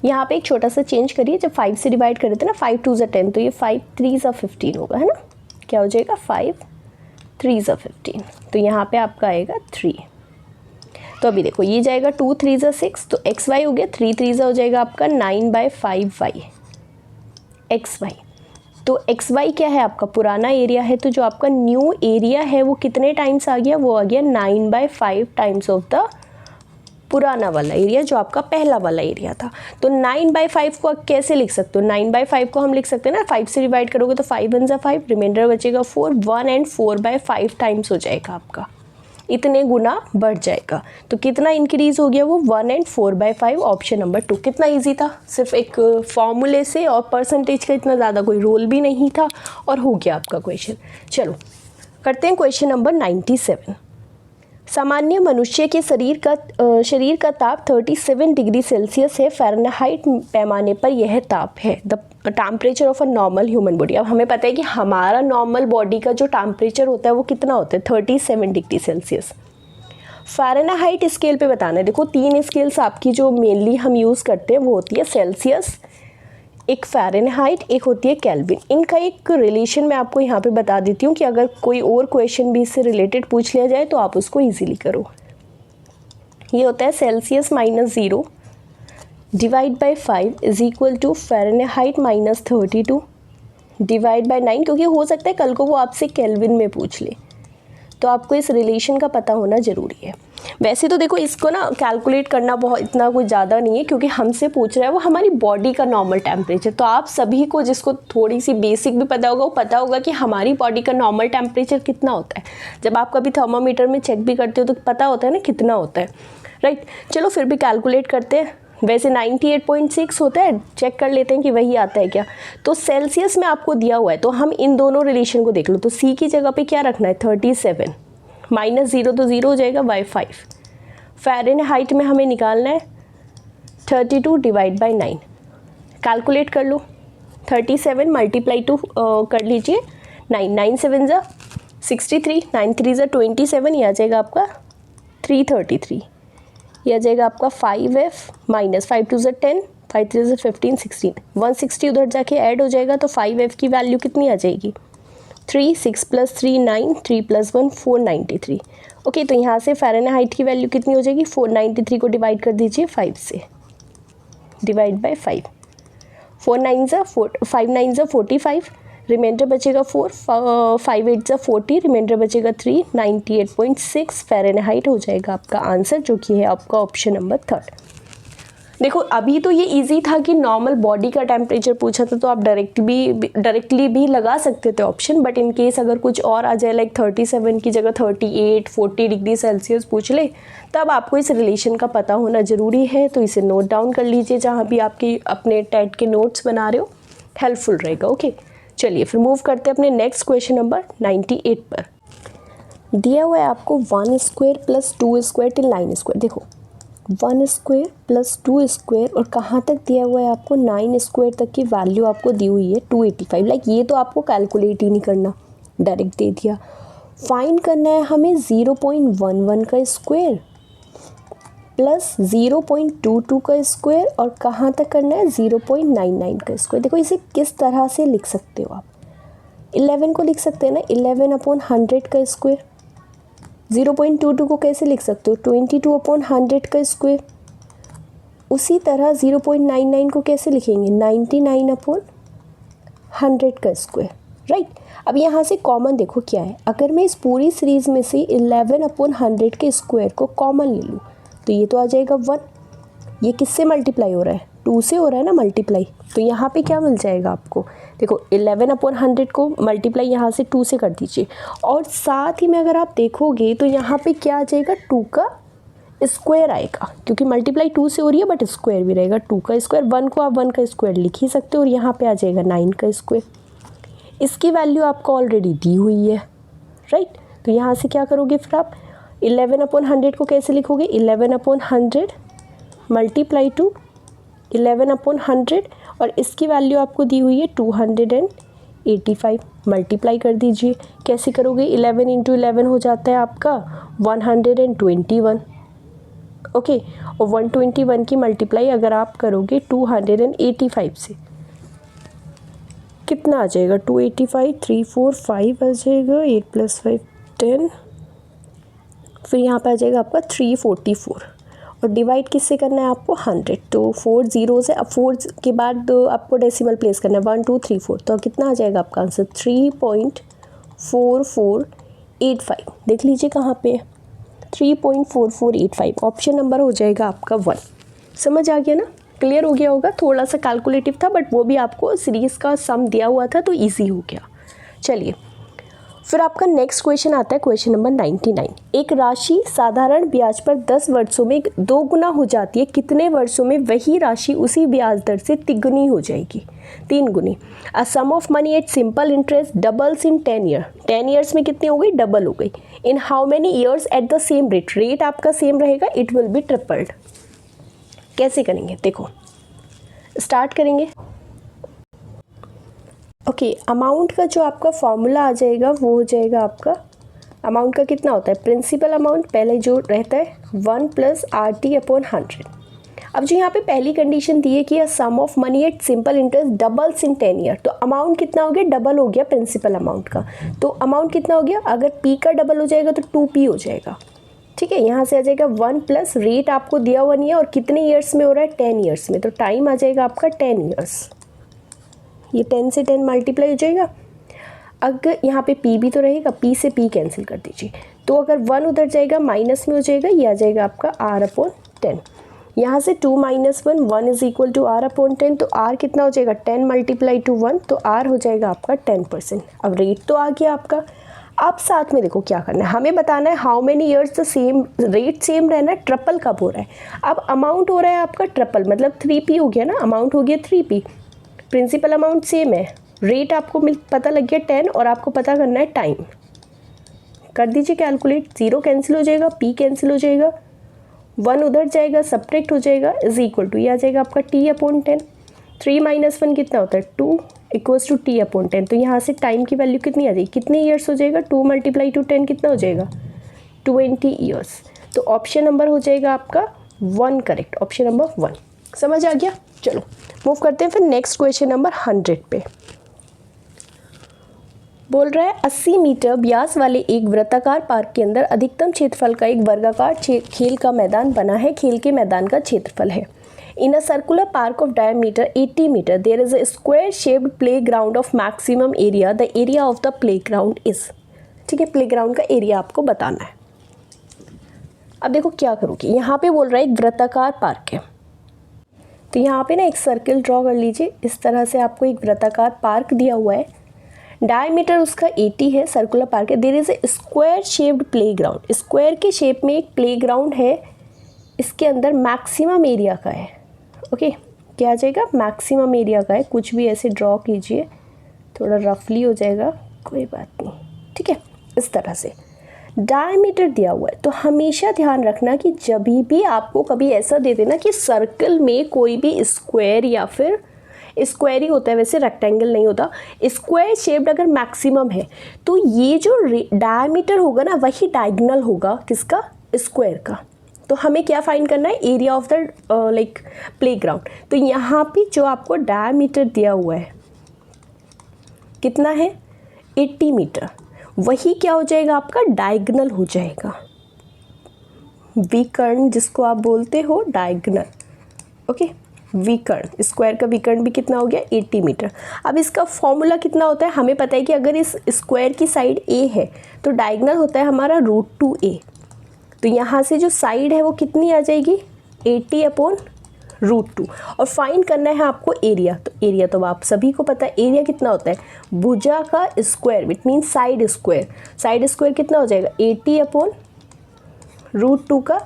यहाँ पे एक छोटा सा चेंज करिए, जब 5 से डिवाइड कर देते हैं ना, 5 2 ज़ा 10, तो ये 5 3 ज़ा 15 होगा, है ना, क्या हो जाएगा 5 3 ज़ा 15, तो यहाँ पे आपका आएगा 3। तो अभी देखो ये जाएगा 2 3 ज़ा 6, तो एक्स वाई हो गया, 3 3 ज़ा हो जाएगा आपका 9/5y एक्स वाई। तो एक्स वाई क्या है आपका पुराना एरिया है, तो जो आपका न्यू एरिया है वो कितने टाइम्स आ गया, वो आ गया 9/5 टाइम्स ऑफ द पुराना वाला एरिया जो आपका पहला वाला एरिया था। तो 9/5 को आप कैसे लिख सकते हो, 9/5 को हम लिख सकते हैं ना, 5 से डिवाइड करोगे तो 5 1 ज़ा 5, रिमाइंडर बचेगा 4, 1 एंड 4/5 टाइम्स हो जाएगा आपका, इतने गुना बढ़ जाएगा। तो कितना इंक्रीज हो गया, वो 1 एंड 4/5, ऑप्शन नंबर 2। कितना इजी था, सिर्फ एक फॉर्मूले से और परसेंटेज का इतना ज़्यादा कोई रोल भी नहीं था और हो गया आपका क्वेश्चन। चलो करते हैं क्वेश्चन नंबर 97। सामान्य मनुष्य के शरीर का ताप 37 डिग्री सेल्सियस है, फ़ारेनहाइट पैमाने पर यह ताप है the temperature of a normal human body. अब हमें पता है कि हमारा नॉर्मल बॉडी का जो टेम्परेचर होता है वो कितना होता है 37 डिग्री सेल्सियस। फ़ारेनहाइट स्केल पे बताना है। देखो 3 स्केल्स आपकी जो मेनली हम यूज़ करते हैं वो होती है सेल्सियस, एक फ़ारेनहाइट, एक होती है केल्विन। इनका एक रिलेशन मैं आपको यहाँ पे बता देती हूँ कि अगर कोई और क्वेश्चन भी इससे रिलेटेड पूछ लिया जाए तो आप उसको इजीली करो। ये होता है Celsius -0 divide by 5 is equal to Fahrenheit -32 divide by 9, क्योंकि हो सकता है कल को वो आपसे केल्विन में पूछ ले, तो आपको इस रिलेशन का पता होना ज़रूरी है। वैसे तो देखो इसको ना कैलकुलेट करना बहुत इतना कुछ ज़्यादा नहीं है, क्योंकि हमसे पूछ रहा है वो हमारी बॉडी का नॉर्मल टेम्परेचर। तो आप सभी को जिसको थोड़ी सी बेसिक भी पता होगा वो पता होगा कि हमारी बॉडी का नॉर्मल टेम्परेचर कितना होता है। जब आप कभी थर्मामीटर में चेक भी करते हो तो पता होता है ना कितना होता है, राइट। चलो फिर भी कैलकुलेट करते हैं। वैसे 98.6 होता है, चेक कर लेते हैं कि वही आता है क्या। तो सेल्सियस में आपको दिया हुआ है, तो हम इन दोनों रिलेशन को देख लो। तो सी की जगह पे क्या रखना है 37, -0 तो 0 हो जाएगा बाय 5। फ़ारेनहाइट में हमें निकालना है 32 डिवाइड बाय 9। कैलकुलेट कर लो, 37 मल्टीप्लाई टू कर लीजिए 9, 9 7 ज़ा 63, 9 3 ज़ा 27, ये आ जाएगा आपका 333। ये आ जाएगा आपका 5f माइनस 5 2 ज़ा 10, 5 3 ज़ा 15 16, 160 उधर जाके ऐड हो जाएगा, तो 5f की वैल्यू कितनी आ जाएगी 3, 6 + 3 9, 3 + 1 493। ओके, तो यहाँ से फ़ारेनहाइट की वैल्यू कितनी हो जाएगी 493 को डिवाइड कर दीजिए 5 से, डिवाइड बाय 5, 4 9 ज़ा 5 9 ज़ा 45, रिमाइंडर बचेगा 4, 5 8 ज़ा 40, रिमाइंडर बचेगा 3, 98.6 फ़ारेनहाइट हो जाएगा आपका आंसर, जो कि है आपका ऑप्शन नंबर 3। देखो अभी तो ये इजी था कि नॉर्मल बॉडी का टेम्परेचर पूछा था, तो आप डायरेक्टली भी लगा सकते थे ऑप्शन, बट इन केस अगर कुछ और आ जाए लाइक 37 की जगह 38 40 डिग्री सेल्सियस पूछ ले, तब आपको इस रिलेशन का पता होना ज़रूरी है। तो इसे नोट डाउन कर लीजिए जहाँ भी आपकी अपने टेट के नोट्स बना रहे हो, हेल्पफुल रहेगा। ओके, चलिए फिर मूव करते हैं अपने नेक्स्ट क्वेश्चन नंबर 98 पर। दिया हुआ है आपको 1 स्क्वायर + 2 स्क्वायर टिल 9 स्क्वायर। देखो 1 स्क्वायर + 2 स्क्वायर और कहाँ तक दिया हुआ है आपको 9 स्क्वायर तक की वैल्यू आपको दी हुई है 285। लाइक ये तो आपको कैलकुलेट ही नहीं करना, डायरेक्ट दे दिया। फाइंड करना है हमें 0.11 का स्क्वायर प्लस 0.22 का स्क्वायर और कहाँ तक करना है 0.99 का स्क्वायर। देखो इसे किस तरह से लिख सकते हो आप, 11 को लिख सकते हैं ना, 11/100 का स्क्वायर, 0.22 को कैसे लिख सकते हो, 22/100 का स्क्वायर। उसी तरह 0.99 को कैसे लिखेंगे, 99/100 का स्क्वायर, राइट। अब यहाँ से कॉमन देखो क्या है, अगर मैं इस पूरी सीरीज़ में से 11/100 के स्क्वायर को कॉमन ले लूँ तो ये तो आ जाएगा 1। ये किससे मल्टीप्लाई हो रहा है, 2 से हो रहा है ना मल्टीप्लाई, तो यहाँ पे क्या मिल जाएगा आपको, देखो 11/100 को मल्टीप्लाई यहाँ से 2 से कर दीजिए, और साथ ही में अगर आप देखोगे तो यहाँ पे क्या आ जाएगा, 2 का स्क्वायर आएगा, क्योंकि मल्टीप्लाई 2 से हो रही है बट स्क्वायर भी रहेगा, 2 का स्क्वायर, 1 को आप 1 का स्क्वायर लिख ही सकते हो, और यहाँ पे आ जाएगा 9 का स्क्वायर। इसकी वैल्यू आपको ऑलरेडी दी हुई है, राइट। तो यहाँ से क्या करोगे फिर आप, 11/100 को कैसे लिखोगे, 11/100 मल्टीप्लाई टू 11/100, और इसकी वैल्यू आपको दी हुई है 285, मल्टीप्लाई कर दीजिए। कैसे करोगे, 11 × 11 हो जाता है आपका 121, ओके। और 121 की मल्टीप्लाई अगर आप करोगे 285 से, कितना आ जाएगा, 285, 3 4 5 आ जाएगा, 8 + 5 10, फिर यहाँ पे आ जाएगा आपका 344, और डिवाइड किससे करना है आपको, 100। तो 4 0 से, अब 4 के बाद आपको डेसिमल प्लेस करना है, 1 2 3 4, तो कितना आ जाएगा आपका आंसर, 3.4485। देख लीजिए कहाँ पे, 3.4485, ऑप्शन नंबर हो जाएगा आपका 1। समझ आ गया ना, क्लियर हो गया होगा, थोड़ा सा कैलकुलेटिव था बट वो भी आपको सीरीज़ का सम दिया हुआ था तो इजी हो गया। चलिए फिर आपका नेक्स्ट क्वेश्चन आता है, क्वेश्चन नंबर 99। एक राशि साधारण ब्याज पर 10 वर्षों में 2 गुना हो जाती है, कितने वर्षों में वही राशि उसी ब्याज दर से तिगुनी हो जाएगी, 3 गुनी। A sum of money at simple interest doubles in 10 year, 10 years में कितनी हो गई, डबल हो गई। In how many years at the same rate, rate आपका सेम रहेगा, इट विल बी ट्रिपल्ड। कैसे करेंगे, देखो स्टार्ट करेंगे। ओके, अमाउंट का जो आपका फॉर्मूला आ जाएगा वो हो जाएगा आपका, अमाउंट का कितना होता है, प्रिंसिपल अमाउंट पहले जो रहता है 1 + RT/100। अब जो यहाँ पे पहली कंडीशन दी है कि sum of money at simple interest doubles in 10 year, तो अमाउंट कितना हो गया, डबल हो गया प्रिंसिपल अमाउंट का। तो अमाउंट कितना हो गया, अगर P का डबल हो जाएगा तो 2P हो जाएगा, ठीक है। यहाँ से आ जाएगा 1 + रेट आपको दिया हुआ नहीं है, और कितने ईयर्स में हो रहा है, 10 ईयर्स में, तो टाइम आ जाएगा आपका 10 ईयर्स। ये 10 से 10 मल्टीप्लाई हो जाएगा। अगर यहाँ पे P भी तो रहेगा, P से P कैंसिल कर दीजिए, तो अगर 1 उधर जाएगा माइनस में हो जाएगा, ये आ जाएगा आपका R/10। यहाँ से 2 - 1 1 = R/10, तो R कितना हो जाएगा, 10 × 1, तो R हो जाएगा आपका 10%। अब रेट तो आ गया आपका। अब साथ में देखो क्या करना है, हमें बताना है how many years the same rate same रहना है, ट्रिपल कब हो रहा है। अब अमाउंट हो रहा है आपका ट्रिपल, मतलब 3P हो गया ना, अमाउंट हो गया 3P, प्रिंसिपल अमाउंट सेम है, रेट आपको पता लग गया 10, और आपको पता करना है टाइम। कर दीजिए कैलकुलेट, 0 कैंसिल हो जाएगा, P कैंसिल हो जाएगा, 1 उधर जाएगा, सब्ट्रैक्ट हो जाएगा, = ये आ जाएगा आपका T/10। 3 - 1 कितना होता है, 2 = T/10। तो यहाँ से टाइम की वैल्यू कितनी आ जाएगी, कितने ईयर्स हो जाएगा, 2 × 10 कितना हो जाएगा, 20 ईयर्स। तो ऑप्शन नंबर हो जाएगा आपका 1 करेक्ट, ऑप्शन नंबर 1। समझ आ गया। चलो मूव करते हैं फिर नेक्स्ट क्वेश्चन नंबर 100 पे। बोल रहा है 80 मीटर व्यास वाले एक वृत्ताकार पार्क के अंदर अधिकतम क्षेत्रफल का एक वर्गाकार खेल का मैदान बना है, खेल के मैदान का क्षेत्रफल है। In a circular park of diameter 80 metre there is a square shaped playground of maximum area, the area of the playground is. ठीक है, प्ले ग्राउंड का एरिया आपको बताना है। अब देखो क्या करोगे, यहाँ पे बोल रहा है एक वृत्ताकार पार्क है, तो यहाँ पे ना एक सर्कल ड्रॉ कर लीजिए। इस तरह से आपको एक वृत्ताकार पार्क दिया हुआ है, डायमीटर उसका 80 है, सर्कुलर पार्क है। There is a square shaped playground, square के शेप में एक प्ले ग्राउंड है, इसके अंदर मैक्सिमम एरिया का है। ओके, क्या आ जाएगा, मैक्सिमम एरिया का है। कुछ भी ऐसे ड्रॉ कीजिए, थोड़ा रफली हो जाएगा, कोई बात नहीं, ठीक है। इस तरह से डायमीटर दिया हुआ है, तो हमेशा ध्यान रखना कि जब भी आपको कभी ऐसा दे देना कि सर्कल में कोई भी स्क्वायर, या फिर स्क्वायर ही होता है वैसे, रेक्टेंगल नहीं होता, स्क्वायर शेप्ड अगर मैक्सिमम है तो ये जो डायमीटर होगा ना वही डायगोनल होगा किसका, स्क्वायर का। तो हमें क्या फाइंड करना है, area of the like playground. तो यहाँ पे जो आपको डायमीटर दिया हुआ है कितना है, 80 मीटर, वही क्या हो जाएगा आपका डायगोनल हो जाएगा, विकर्ण जिसको आप बोलते हो डायगोनल। ओके, विकर्ण, स्क्वायर का विकर्ण भी कितना हो गया 80 मीटर। अब इसका फॉर्मूला कितना होता है, हमें पता है कि अगर इस स्क्वायर की साइड ए है तो डायगोनल होता है हमारा √2a। तो यहाँ से जो साइड है वो कितनी आ जाएगी 80/√2। और फाइंड करना है आपको एरिया। तो एरिया तो आप सभी को पता है, एरिया कितना होता है भुजा का square, it mean side square. Side square कितना हो जाएगा 80/√2 का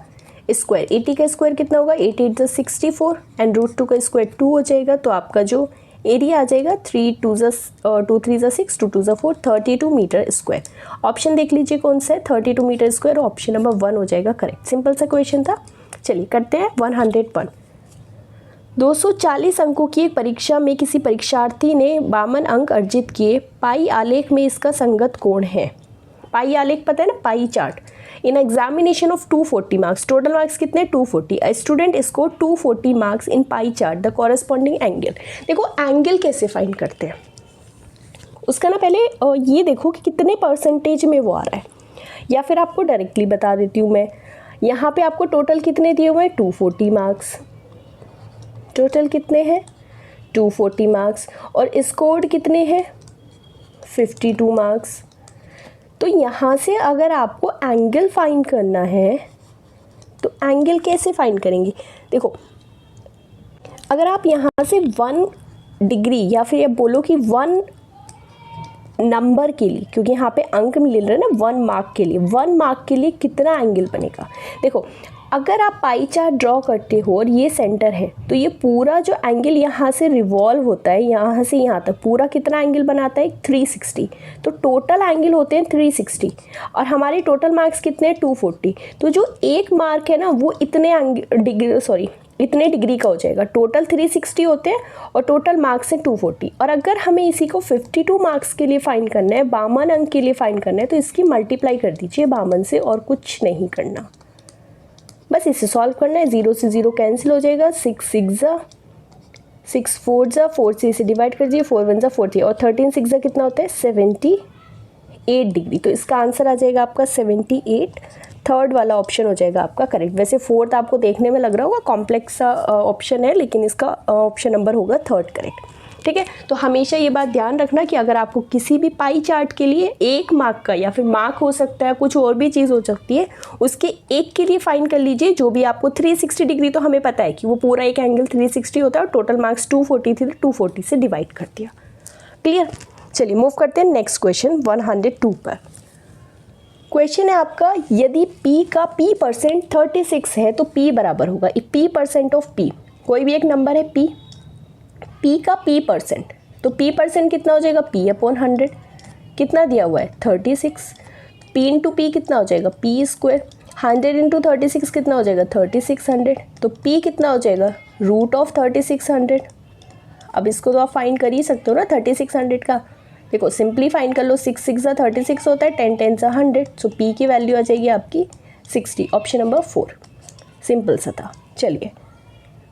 स्क्वायर। 80 का स्क्वायर कितना होगा 8 8 = 64 एंड √2 का स्क्वायर 2 हो जाएगा। तो आपका जो एरिया आ जाएगा 3 2 = 2 3 = 6 2 2 = 4 32 मीटर स्क्वायर। ऑप्शन देख लीजिए कौन सा है 32 मीटर स्क्वायर। ऑप्शन नंबर 1 हो जाएगा करेक्ट। सिंपल सा क्वेश्चन था। चलिए करते हैं 101। 240 अंकों की एक परीक्षा में किसी परीक्षार्थी ने 52 अंक अर्जित किए। पाई आलेख में इसका संगत कोण है। पाई आलेख पता है ना, pie chart. In examination of 240 marks, total marks कितने 240। A student score 240 marks in pie chart, the corresponding angle. देखो एंगल कैसे फाइंड करते हैं उसका ना, पहले ये देखो कि कितने परसेंटेज में वो आ रहा है, या फिर आपको डायरेक्टली बता देती हूँ मैं। यहाँ पे आपको टोटल कितने दिए हुए हैं 240 मार्क्स, टोटल कितने हैं 240 मार्क्स, और स्कोर्ड कितने हैं 52 मार्क्स। तो यहाँ से अगर आपको एंगल फाइंड करना है तो एंगल कैसे फाइंड करेंगे। देखो अगर आप यहाँ से 1 डिग्री या फिर ये बोलो कि 1 नंबर के लिए, क्योंकि यहाँ पे अंक मिल रहा है ना 1 मार्क के लिए, 1 मार्क के लिए कितना एंगल बनेगा। देखो अगर आप पाई चार्ट ड्रॉ करते हो और ये सेंटर है तो ये पूरा जो एंगल यहाँ से रिवॉल्व होता है यहाँ से यहाँ तक पूरा कितना एंगल बनाता है 360। तो टोटल एंगल होते हैं 360 और हमारे टोटल मार्क्स कितने हैं 240। तो जो एक मार्क है ना वो इतने डिग्री का हो जाएगा। टोटल 360 होते हैं और टोटल मार्क्स है 240। और अगर हमें इसी को 52 मार्क्स के लिए फाइंड करना है, 52 अंक के लिए फाइंड करना है, तो इसकी मल्टीप्लाई कर दीजिए 52 से और कुछ नहीं करना, बस इसे सॉल्व करना है। 0 से 0 कैंसिल हो जाएगा, 6 6 6 4 4 से इसे डिवाइड कर दीजिए, 4 1 4 और 13 6 कितना होता है 78 डिग्री। तो इसका आंसर आ जाएगा आपका 78। थर्ड वाला ऑप्शन हो जाएगा आपका करेक्ट। वैसे फोर्थ आपको देखने में लग रहा होगा कॉम्प्लेक्स सा ऑप्शन है, लेकिन इसका ऑप्शन नंबर होगा थर्ड करेक्ट। ठीक है, तो हमेशा ये बात ध्यान रखना कि अगर आपको किसी भी पाई चार्ट के लिए 1 मार्क का या फिर मार्क हो सकता है, कुछ और भी चीज़ हो सकती है, उसके एक के लिए फाइंड कर लीजिए जो भी आपको 360 डिग्री। तो हमें पता है कि वो पूरा एक एंगल 360 होता है और टोटल मार्क्स 240 थी, 240 से डिवाइड कर दिया। क्लियर। चलिए मूव करते हैं नेक्स्ट क्वेश्चन 102 पर। क्वेश्चन है आपका, यदि p का p% 36 है तो p बराबर होगा p% ऑफ p। कोई भी एक नंबर है p का p%, तो p% कितना हो जाएगा p/100। कितना दिया हुआ है 36। p इंटू पी कितना हो जाएगा p स्क्वायर। 100 इंटू 36 कितना हो जाएगा 3600। तो p कितना हो जाएगा √3600। अब इसको तो आप फाइंड कर ही सकते हो ना 3600 का। देखो सिंपली फाइंड कर लो, 6 6 36 होता है, 10 10 100। सो p की वैल्यू आ जाएगी आपकी 60। ऑप्शन नंबर 4 सिंपल सा था। चलिए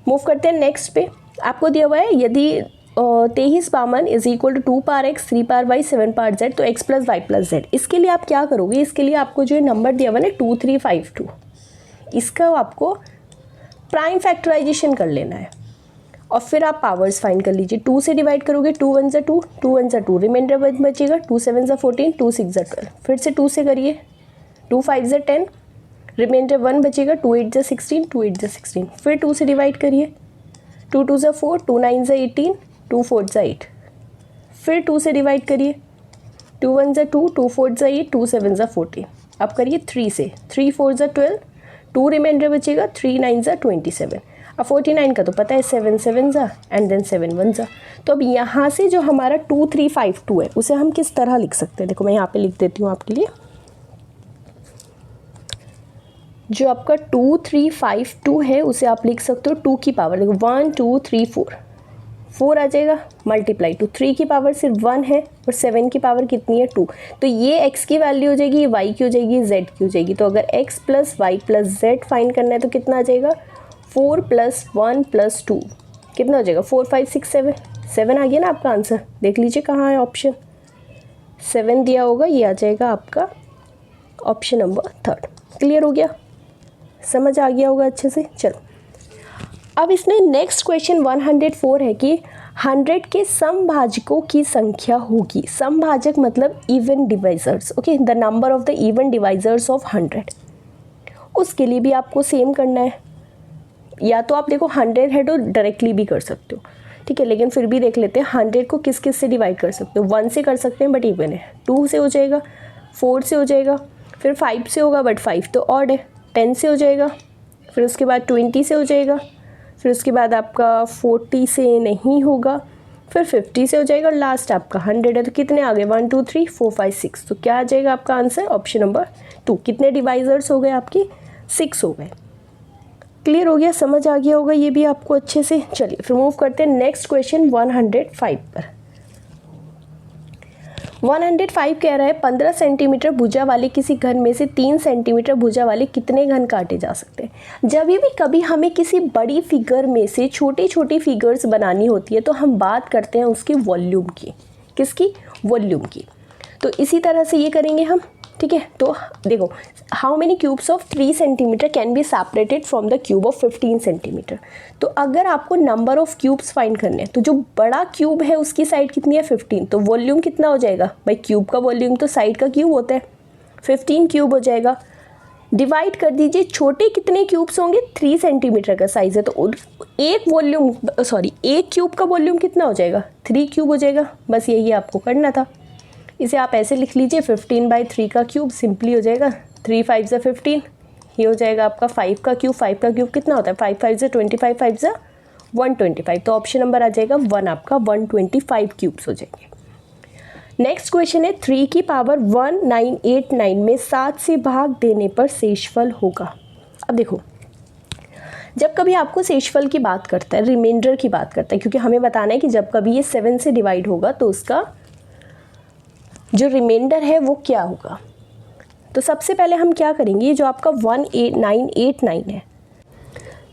मूव करते हैं नेक्स्ट पे। आपको दिया हुआ है यदि 23 52 is equal to 2 power x 3 power y 7 power z, तो x plus y plus z. इसके लिए आप क्या करोगे, इसके लिए आपको जो नंबर दिया हुआ है ना 2352, इसका आपको प्राइम फैक्टराइजेशन कर लेना है और फिर आप पावर्स फाइंड कर लीजिए। 2 से डिवाइड करोगे 2 1 = 2, 2 1 = 2, रिमाइंडर बचेगा 2 7 = 14, 2 6 = 12। फिर से 2 से करिए, 2 5 = 10, रिमाइंडर 1 बचेगा, 2 8 = 16, 2 8 = 16। फिर 2 से डिवाइड करिए, 2 2 = 4, 2 9 = 18, 2 4 = 8। फिर 2 से डिवाइड करिए, 2 1 = 2, 2 4 = 8, 2 7 = 14। अब करिए 3 से, 3 4 = 12, 2 रिमाइंडर बचेगा, 3 9 = 27। अब 49 का तो पता है 7 7 एंड देन 7 1। तो अब यहाँ से जो हमारा 2352 है उसे हम किस तरह लिख सकते हैं, देखो मैं यहाँ पे लिख देती हूँ आपके लिए। जो आपका 2352 है उसे आप लिख सकते हो 2 की पावर, देखो 1 2 3 4 आ जाएगा, मल्टीप्लाई टू 3 की पावर सिर्फ 1 है और 7 की पावर कितनी है 2। तो ये x की वैल्यू हो जाएगी, ये y की हो जाएगी, z की हो जाएगी। तो अगर x plus y plus z find करना है तो कितना आ जाएगा 4 + 1 + 2 कितना हो जाएगा 4 5 6 7 7 आ गया ना आपका आंसर। देख लीजिए कहाँ है ऑप्शन 7 दिया होगा, ये आ जाएगा आपका ऑप्शन नंबर 3। क्लियर हो गया, समझ आ गया होगा अच्छे से। चलो अब इसमें नेक्स्ट क्वेश्चन 104 है कि 100 के समभाजकों की संख्या होगी। समभाजक मतलब even divisors, okay, the number of the even divisors of 100। उसके लिए भी आपको सेम करना है, या तो आप देखो 100 है तो डायरेक्टली भी कर सकते हो, ठीक है, लेकिन फिर भी देख लेते हैं 100 को किस किस से डिवाइड कर सकते हो। 1 से कर सकते हैं बट इवन है, 2 से हो जाएगा, 4 से हो जाएगा, फिर 5 से होगा बट 5 तो ऑड है, 10 से हो जाएगा, फिर उसके बाद 20 से हो जाएगा, फिर उसके बाद आपका 40 से नहीं होगा, फिर 50 से हो जाएगा, लास्ट आपका 100 है। तो कितने आ गए, 1 2 3 4 5 6, तो क्या आ जाएगा आपका आंसर ऑप्शन नंबर 2। कितने डिवाइजर्स हो गए आपकी, 6 हो गए। क्लियर हो गया, समझ आ गया होगा ये भी आपको अच्छे से। चलिए फिर मूव करते हैं नेक्स्ट क्वेश्चन 105 पर। 105 कह रहा है 15 सेंटीमीटर भुजा वाले किसी घन में से 3 सेंटीमीटर भुजा वाले कितने घन काटे जा सकते हैं। जब भी कभी हमें किसी बड़ी फिगर में से छोटी छोटी फिगर्स बनानी होती है तो हम बात करते हैं उसकी वॉल्यूम की। किसकी, वॉल्यूम की। तो इसी तरह से ये करेंगे हम, ठीक है। तो देखो how many cubes of 3 centimetre can be separated from the cube of 15 centimetre. तो अगर आपको नंबर ऑफ क्यूब्स फाइंड करने हैं तो जो बड़ा क्यूब है उसकी साइड कितनी है, 15, तो वॉल्यूम कितना हो जाएगा भाई, क्यूब का वॉल्यूम तो साइड का क्यूब होता है, 15 क्यूब हो जाएगा। डिवाइड कर दीजिए, छोटे कितने क्यूब्स होंगे, 3 सेंटीमीटर का साइज़ है तो एक क्यूब का वॉल्यूम कितना हो जाएगा, 3 क्यूब हो जाएगा। बस यही आपको करना था। इसे आप ऐसे लिख लीजिए 15/3 का क्यूब, सिंपली हो जाएगा 3 5 ज़ा 15, ये हो जाएगा आपका 5 का क्यूब। 5 का क्यूब कितना होता है, 5 5 ज़ा 25, 5 ज़ा 125, तो ऑप्शन नंबर आ जाएगा 1 आपका, 125 क्यूब्स हो जाएंगे। नेक्स्ट क्वेश्चन है 3 की पावर 1989 में 7 से भाग देने पर शेषफल होगा। अब देखो जब कभी आपको शेषफल की बात करता है, रिमाइंडर की बात करता है, क्योंकि हमें बताना है कि जब कभी ये 7 से डिवाइड होगा तो उसका जो रिमाइंडर है वो क्या होगा। तो सबसे पहले हम क्या करेंगे, जो आपका 1989 है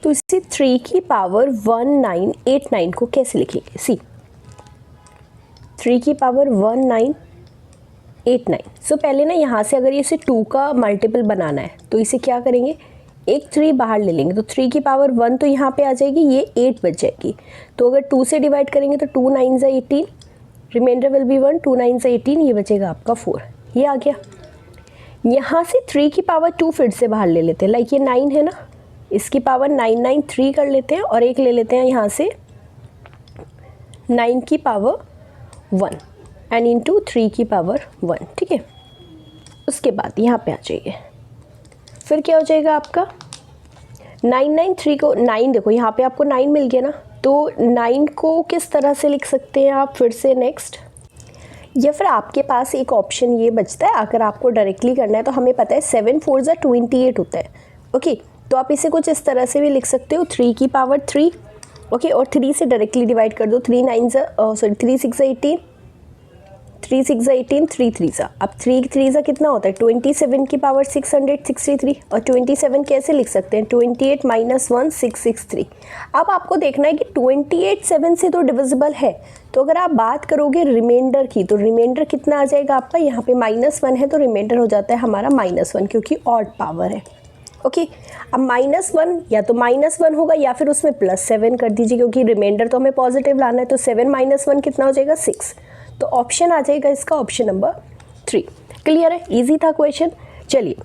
तो इसे 3 की पावर 1989 को कैसे लिखेंगे, सी 3 की पावर 1989। सो पहले ना यहाँ से अगर इसे 2 का मल्टीपल बनाना है तो इसे क्या करेंगे, एक 3 बाहर ले लेंगे, तो 3 की पावर 1 तो यहाँ पे आ जाएगी, ये 8 बच जाएगी। तो अगर 2 से डिवाइड करेंगे तो 2 9 ज़ा 18, रिमाइंडर विल बी 1, 2 9 ज़ा 18, ये बचेगा आपका 4, ये आ गया। यहाँ से 3 की पावर 2 फिर से बाहर ले लेते हैं, लाइक ये 9 है ना, इसकी पावर 993 कर लेते हैं और एक ले लेते हैं यहाँ से 9 की पावर 1 एंड इंटू 3 की पावर 1, ठीक है। उसके बाद यहाँ पे आ जाइए, फिर क्या हो जाएगा आपका 993 को 9, देखो यहाँ पे आपको 9 मिल गया ना, तो 9 को किस तरह से लिख सकते हैं आप फिर से नेक्स्ट, या फिर आपके पास एक ऑप्शन ये बचता है, अगर आपको डायरेक्टली करना है तो हमें पता है 7 4 ज़ा 28 होता है, ओके। तो आप इसे कुछ इस तरह से भी लिख सकते हो, 3 की पावर 3, ओके, और 3 से डायरेक्टली डिवाइड कर दो, 3 6 ज़ा 18, 3 6 ज़ा 18, 3 3 ज़ा, अब 3 3 ज़ा कितना होता है 27 की पावर 663, और 27 कैसे लिख सकते हैं 28 - 1 663। अब आपको देखना है कि 28 7 से तो डिविजिबल है, तो अगर आप बात करोगे रिमाइंडर की तो रिमाइंडर कितना आ जाएगा आपका, यहाँ पे -1 है तो रिमाइंडर हो जाता है हमारा -1, क्योंकि ऑड पावर है, ओके। अब -1 या तो -1 होगा या फिर उसमें +7 कर दीजिए, क्योंकि रिमाइंडर तो हमें पॉजिटिव लाना है, तो 7 - 1 कितना हो जाएगा 6, तो ऑप्शन आ जाएगा इसका ऑप्शन नंबर 3। क्लियर है, इजी था क्वेश्चन। चलिए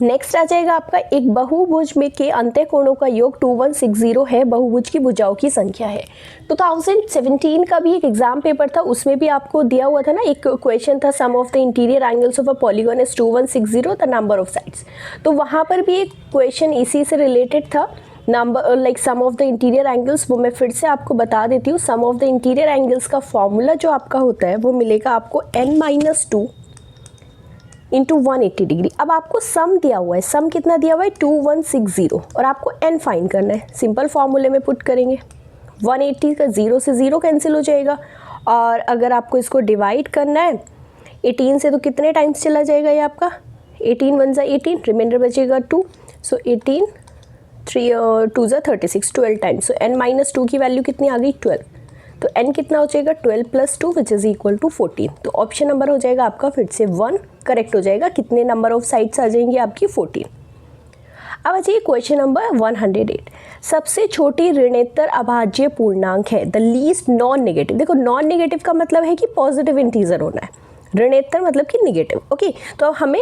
नेक्स्ट आ जाएगा आपका, एक बहुभुज में के अंतःकोणों का योग 2160 है, बहुभुज की भुजाओं की संख्या है। 2017 का भी एक एग्जाम पेपर था, उसमें भी आपको दिया हुआ था ना, एक क्वेश्चन था, sum of the interior angles of a polygon is 2160 the number of sides. तो वहाँ पर भी एक क्वेश्चन इसी से रिलेटेड था, number like sum of the interior angles. वो मैं फिर से आपको बता देती हूँ, sum of the interior angles का फॉर्मूला जो आपका होता है वो मिलेगा आपको n-2 इंटू 180 डिग्री। अब आपको सम दिया हुआ है, सम कितना दिया हुआ है 2160, और आपको n फाइंड करना है। सिंपल फॉर्मूले में पुट करेंगे, 180 का 0 से 0 कैंसिल हो जाएगा, और अगर आपको इसको डिवाइड करना है 18 से तो कितने टाइम्स चला जाएगा ये आपका 18 1 ज़ा 18, रिमाइंडर बचेगा 2, सो 18 3 2 ज़ा 36, 12 टाइम्स, सो n-2 की वैल्यू कितनी आ गई 12। तो n कितना हो जाएगा 12 + 2 विच इज़ इक्वल टू 14। तो ऑप्शन नंबर हो जाएगा आपका फिर से 1 करेक्ट हो जाएगा। कितने नंबर ऑफ साइड्स आ जाएंगी आपकी 14। अब आ जाइए क्वेश्चन नंबर 108। सबसे छोटी ऋणोत्तर अभाज्य पूर्णांक है द लीस्ट नॉन नेगेटिव। देखो नॉन नेगेटिव का मतलब है कि पॉजिटिव इंटीजर होना है, ऋणोत्तर मतलब कि नेगेटिव। ओके, तो हमें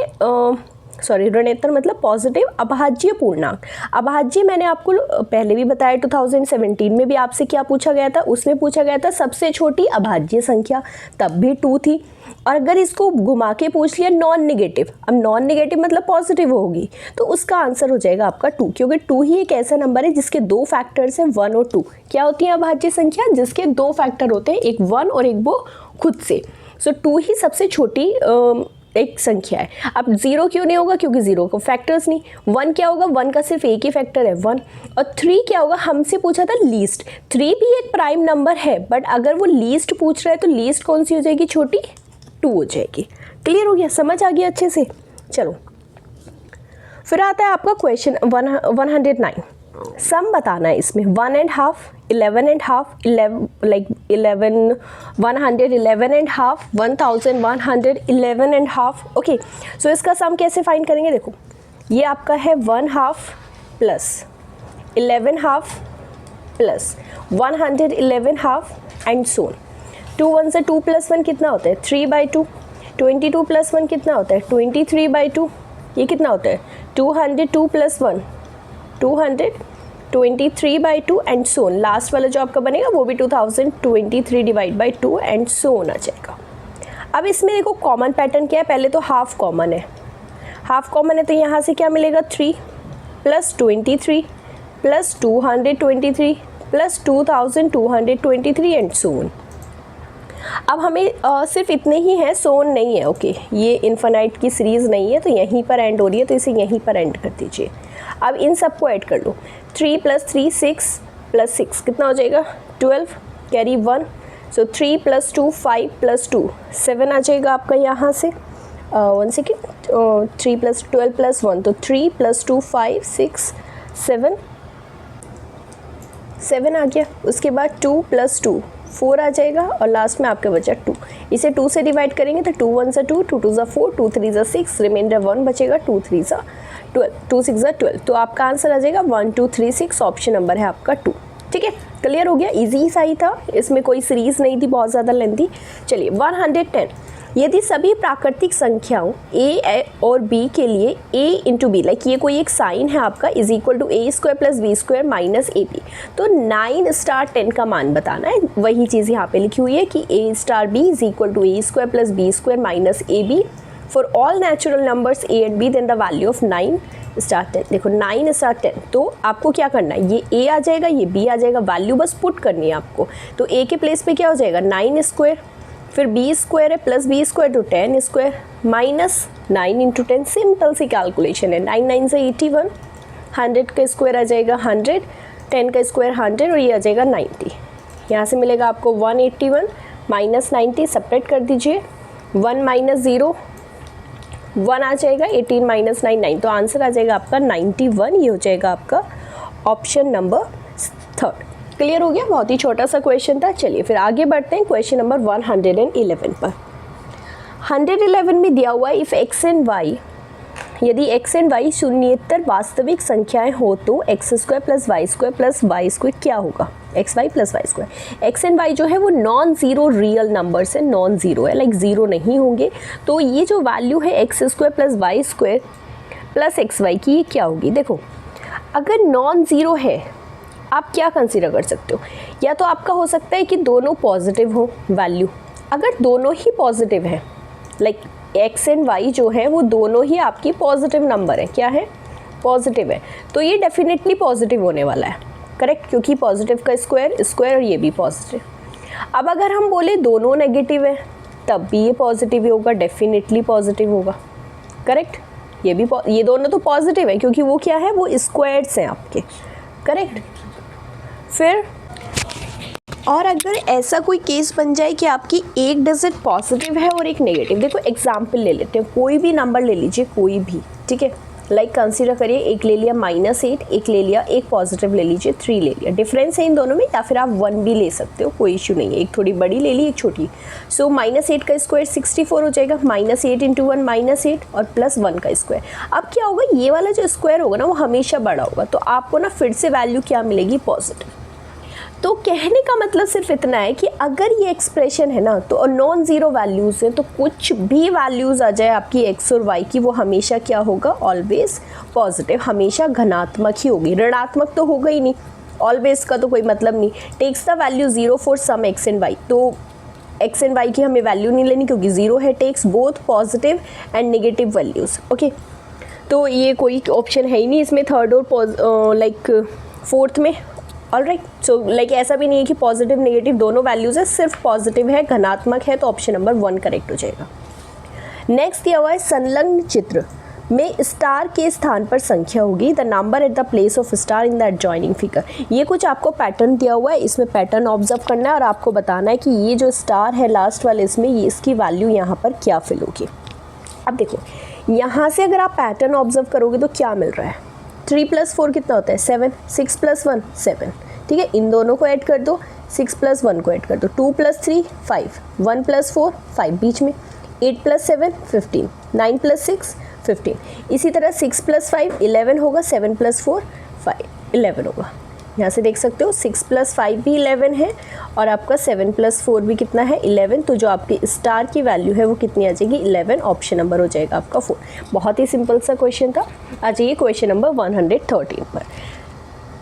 ऋणोत्तर मतलब पॉजिटिव अभाज्य पूर्णांक। अभाज्य मैंने आपको पहले भी बताया 2017 में भी आपसे क्या पूछा गया था, उसमें पूछा गया था सबसे छोटी अभाज्य संख्या, तब भी 2 थी। और अगर इसको घुमा के पूछ लिया नॉन नेगेटिव, अब नॉन नेगेटिव मतलब पॉजिटिव होगी, तो उसका आंसर हो जाएगा आपका 2, क्योंकि 2 ही एक ऐसा नंबर है जिसके 2 फैक्टर्स हैं 1 और 2। क्या होती है अभाज्य संख्या? जिसके 2 फैक्टर होते हैं, एक 1 और एक वो खुद से। सो 2 ही सबसे छोटी एक संख्या है। अब 0 क्यों नहीं होगा? क्योंकि 0 को फैक्टर्स नहीं। 1 क्या होगा? 1 का सिर्फ एक ही फैक्टर है 1। और 3 क्या होगा? हमसे पूछा था लीस्ट। 3 भी एक प्राइम नंबर है, बट अगर वो लीस्ट पूछ रहा है तो लीस्ट कौन सी हो जाएगी? छोटी 2 हो जाएगी। क्लियर हो गया? समझ आ गया अच्छे से? चलो फिर आता है आपका क्वेश्चन 109। सम बताना है इसमें 1.5, 11.5, 11, 111.5, 1111.5। ओके, सो इसका सम कैसे फाइंड करेंगे? देखो ये आपका है 1/2 प्लस 11/2 प्लस 111/2 एंड सोन। 2 1 से 2 + 1 कितना होता है? 3/2। 22 + 1 कितना होता है? 23/2। ये कितना होता है? 202 + 1 223/2 एंड सोन। लास्ट वाला जो आपका बनेगा वो भी 2023/2 एंड सोन आ जाएगा। अब इसमें देखो कॉमन पैटर्न क्या है? पहले तो हाफ कॉमन है, हाफ कॉमन है तो यहाँ से क्या मिलेगा? 3 + 23 + 223 + 2223 एंड सोन। अब हमें सिर्फ इतने ही हैं, सोन नहीं है। ओके, ये इन्फिनाइट की सीरीज़ नहीं है तो यहीं पर एंड हो रही है, तो इसे यहीं पर एंड कर दीजिए। अब इन सबको ऐड कर लो। 3 + 3 6 + 6 कितना हो जाएगा? 12 कैरी 1। सो 3 + 2 5 + 2 7 आ जाएगा आपका यहाँ से। 1 सेकेंड, 3 + 12 + 1 तो 3 + 2 5 6 7 7 आ गया। उसके बाद 2 + 2 4 आ जाएगा और लास्ट में आपका बचा 2। इसे 2 से डिवाइड करेंगे तो 2 1 = 2, 2 2 = 4, 2 3 = 6, रिमाइंडर 1 बचेगा, 2 3 = 12, 2 6 = 12। तो आपका आंसर आ जाएगा 1 2 3 6। ऑप्शन नंबर है आपका 2। ठीक है, क्लियर हो गया? इजी सा ही था, इसमें कोई सीरीज़ नहीं थी बहुत ज़्यादा लेंथी। चलिए 110। यदि सभी प्राकृतिक संख्याओं a और b के लिए a × b, लाइक ये कोई एक साइन है आपका, = a² + b² - ab, तो 9 * 10 का मान बताना है। वही चीज़ यहाँ पे लिखी हुई है कि a * b = a² + b² - ab for all natural numbers a and b, then the value of 9 * 10। देखो 9 * 10, तो आपको क्या करना है? ये a आ जाएगा, ये b आ जाएगा, वैल्यू बस पुट करनी है आपको। तो a के प्लेस पे क्या हो जाएगा? 9², फिर b² है प्लस b² तो 10² माइनस 9 × 10। सिंपल सी कैलकुलेशन है। 9 9 से 81, 100 का स्क्वायर आ जाएगा 100, 10 का स्क्वायर 100 और ये आ जाएगा 90। यहाँ से मिलेगा आपको 181 माइनस 90, सब्ट्रैक्ट कर दीजिए। 1 - 0 1 आ जाएगा, 18 - 9 9, तो आंसर आ जाएगा आपका 91। ये हो जाएगा आपका ऑप्शन नंबर 3। क्लियर हो गया? बहुत ही छोटा सा क्वेश्चन था। चलिए फिर आगे बढ़ते हैं क्वेश्चन नंबर 111 पर। 111 में दिया हुआ है इफ़ x एंड y, यदि x एंड y शून्येतर वास्तविक संख्याएं हो तो x² + y² + y² क्या होगा? xy + y²। x and y जो है वो नॉन ज़ीरो रियल नंबर्स है, नॉन ज़ीरो है, लाइक ज़ीरो नहीं होंगे। तो ये जो वैल्यू है x² + y² + xy की, ये क्या होगी? देखो अगर नॉन ज़ीरो है, आप क्या कंसीडर कर सकते हो? या तो आपका हो सकता है कि दोनों पॉजिटिव हो वैल्यू। अगर दोनों ही पॉजिटिव हैं, लाइक x एंड y जो है वो दोनों ही आपकी पॉजिटिव नंबर है, क्या है? पॉजिटिव है, तो ये डेफिनेटली पॉजिटिव होने वाला है, करेक्ट, क्योंकि पॉजिटिव का स्क्वायर और ये भी पॉजिटिव। अब अगर हम बोले दोनों नेगेटिव है, तब भी ये पॉजिटिव ही होगा, डेफिनेटली पॉजिटिव होगा, करेक्ट। ये दोनों तो पॉजिटिव है क्योंकि वो क्या है? वो स्क्वायर्स हैं आपके, करेक्ट। फिर और अगर ऐसा कोई केस बन जाए कि आपकी एक डिजिट पॉजिटिव है और एक नेगेटिव, देखो एग्जाम्पल ले लेते हैं, कोई भी नंबर ले लीजिए, कोई भी, ठीक है, लाइक कंसीडर करिए, एक ले लिया -8, एक ले लिया, एक पॉजिटिव ले लीजिए 3 ले लिया, डिफरेंस है इन दोनों में, या फिर आप 1 भी ले सकते हो, कोई इशू नहीं है, एक थोड़ी बड़ी ले ली एक छोटी। सो -8 का स्क्वायर 64 हो जाएगा, -8 × 1 -8 और +1 का स्क्वायर। अब क्या होगा, ये वाला जो स्क्वायर होगा ना वो हमेशा बड़ा होगा, तो आपको ना फिर से वैल्यू क्या मिलेगी, पॉजिटिव। तो कहने का मतलब सिर्फ इतना है कि अगर ये एक्सप्रेशन है ना तो नॉन ज़ीरो वैल्यूज़ है, तो कुछ भी वैल्यूज़ आ जाए आपकी x और y की, वो हमेशा क्या होगा, ऑलवेज पॉजिटिव, हमेशा धनात्मक ही होगी, ऋणात्मक तो होगा ही नहीं, ऑलवेज का तो कोई मतलब नहीं। Takes the value 0 for some x and y, तो x एंड y की हमें वैल्यू नहीं लेनी क्योंकि 0 है। Takes both positive and negative values, okay. तो ये कोई ऑप्शन है ही नहीं इसमें थर्ड और लाइक फोर्थ में, ऑलराइट। सो लाइक ऐसा भी नहीं है कि पॉजिटिव नेगेटिव दोनों वैल्यूज़ है, सिर्फ पॉजिटिव है, धनात्मक है, तो ऑप्शन नंबर 1 करेक्ट हो जाएगा। नेक्स्ट दिया हुआ है संलग्न चित्र में स्टार के स्थान पर संख्या होगी, the number at the place of star in the adjoining figure. ये कुछ आपको पैटर्न दिया हुआ है, इसमें पैटर्न ऑब्जर्व करना है और आपको बताना है कि ये जो स्टार है लास्ट वाले इसमें, ये इसकी वैल्यू यहाँ पर क्या फिल होगी। अब देखो यहाँ से अगर आप पैटर्न ऑब्जर्व करोगे तो क्या मिल रहा है, 3 + 4 कितना होता है 7, 6 + 1 7, ठीक है, इन दोनों को ऐड कर दो, 6 + 1 को ऐड कर दो, 2 + 3 5, 1 + 4 5 बीच में, 8 + 7 15, 9 + 6 15, इसी तरह 6 + 5 11 होगा, 7 + 4 5 11 होगा। यहाँ से देख सकते हो 6 + 5 भी 11 है और आपका 7 + 4 भी कितना है 11, तो जो आपकी स्टार की वैल्यू है वो कितनी आ जाएगी 11, ऑप्शन नंबर हो जाएगा आपका 4। बहुत ही सिंपल सा क्वेश्चन था। आ जाइए क्वेश्चन नंबर 113 पर।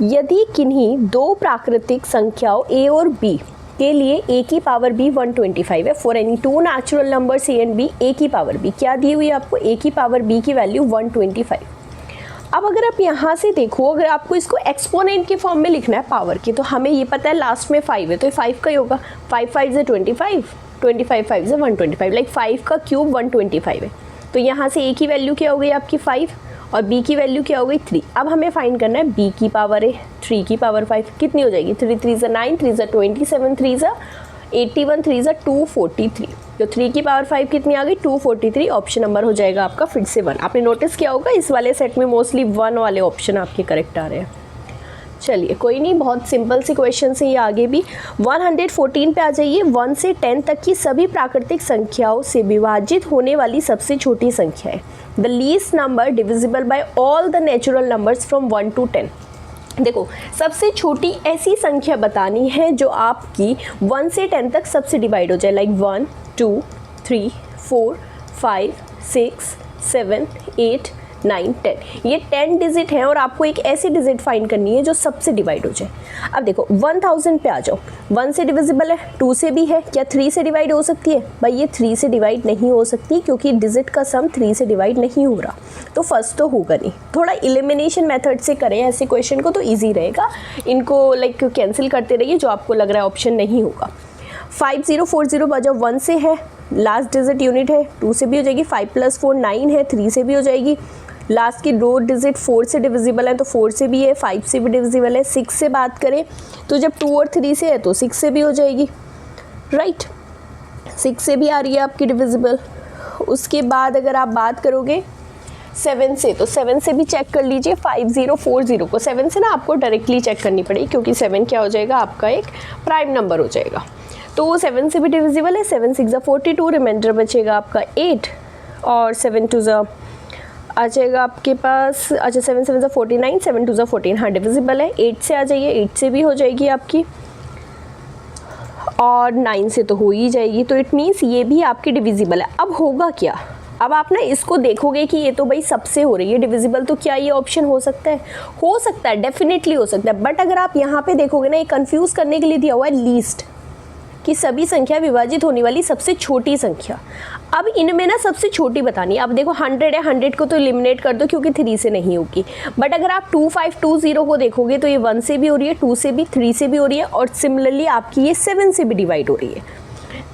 यदि किन्हीं दो प्राकृतिक संख्याओं a और b के लिए a की पावर b 125 है, for any two natural numbers a and b, a की पावर b क्या दी हुई है आपको, a की पावर b की वैल्यू 125। अब अगर आप यहाँ से देखो, अगर आपको इसको एक्सपोनेंट के फॉर्म में लिखना है पावर की, तो हमें ये पता है लास्ट में 5 है तो ये 5 का ही होगा, 5 5 से 25, 25 5 से 125, लाइक 5 का क्यूब 125 है। तो यहाँ से a की वैल्यू क्या हो गई आपकी 5 और b की वैल्यू क्या हो गई 3। अब हमें फाइंड करना है b की पावर है 3 की पावर 5 कितनी हो जाएगी, 3 3 = 9, 3 = 27, 3 = 81, 3 = 243, तो 3 की पावर 5 कितनी आ गई 243, ऑप्शन नंबर हो जाएगा आपका फिर से 1। आपने नोटिस किया होगा इस वाले सेट में मोस्टली 1 वाले ऑप्शन आपके करेक्ट आ रहे हैं। चलिए कोई नहीं, बहुत सिंपल सी क्वेश्चन है ये आगे भी। 114 पे आ जाइए। 1 से 10 तक की सभी प्राकृतिक संख्याओं से विभाजित होने वाली सबसे छोटी संख्या है, the least number divisible by all the natural numbers from 1 to 10। देखो सबसे छोटी ऐसी संख्या बतानी है जो आपकी 1 से 10 तक सबसे डिवाइड हो जाए, लाइक 1 2 3 4 5 6 7 8 9 10, ये 10 डिजिट है और आपको एक ऐसी डिजिट फाइंड करनी है जो सबसे डिवाइड हो जाए। अब देखो 1000 पे आ जाओ, 1 से डिविजिबल है, 2 से भी है, क्या 3 से डिवाइड हो सकती है, भाई ये 3 से डिवाइड नहीं हो सकती क्योंकि डिजिट का सम 3 से डिवाइड नहीं हो रहा, तो फर्स्ट तो होगा नहीं। थोड़ा एलिमिनेशन मेथड से करें ऐसे क्वेश्चन को तो ईजी रहेगा, इनको लाइक कैंसिल करते रहिए जो आपको लग रहा है ऑप्शन नहीं होगा। 5040 बजाओ, 1 से है, लास्ट डिजिट यूनिट है, 2 से भी हो जाएगी, 5 + 4 9 है, 3 से भी हो जाएगी, लास्ट की 2 डिजिट 4 से डिविजिबल है तो 4 से भी है, 5 से भी डिविजिबल है। 6 से बात करें तो जब 2 और 3 से है तो 6 से भी हो जाएगी, राइट, 6 से भी आ रही है आपकी डिविजिबल। उसके बाद अगर आप बात करोगे 7 से, तो 7 से भी चेक कर लीजिए। 5040 को 7 से ना आपको डायरेक्टली चेक करनी पड़ेगी क्योंकि 7 क्या हो जाएगा आपका एक प्राइम नंबर हो जाएगा, तो 7 से भी डिविजिबल है। 7 6 = 42, रिमाइंडर बचेगा आपका 8 और 7 2 = आ जाएगा आपके पास, अच्छा 7 7 = 49, 7 2 = 14, हाँ डिविजिबल है। 8 से आ जाइए, 8 से भी हो जाएगी आपकी और 9 से तो हो ही जाएगी, तो इट मीन्स ये भी आपकी डिविजिबल है। अब होगा क्या, अब आप ना इसको देखोगे कि ये तो भाई सबसे हो रही है डिविजिबल, तो क्या ये ऑप्शन हो सकता है, हो सकता है, डेफिनेटली हो सकता है। बट अगर आप यहाँ पे देखोगे ना, ये कंफ्यूज करने के लिए दिया हुआ है लीस्ट, कि सभी संख्या विभाजित होने वाली सबसे छोटी संख्या। अब इनमें ना सबसे छोटी बतानी है। अब देखो 100 है, 100 को तो एलिमिनेट कर दो क्योंकि 3 से नहीं होगी। बट अगर आप 2520 को देखोगे तो ये 1 से भी हो रही है, 2 से भी, 3 से भी हो रही है और सिमिलरली आपकी ये 7 से भी डिवाइड हो रही है।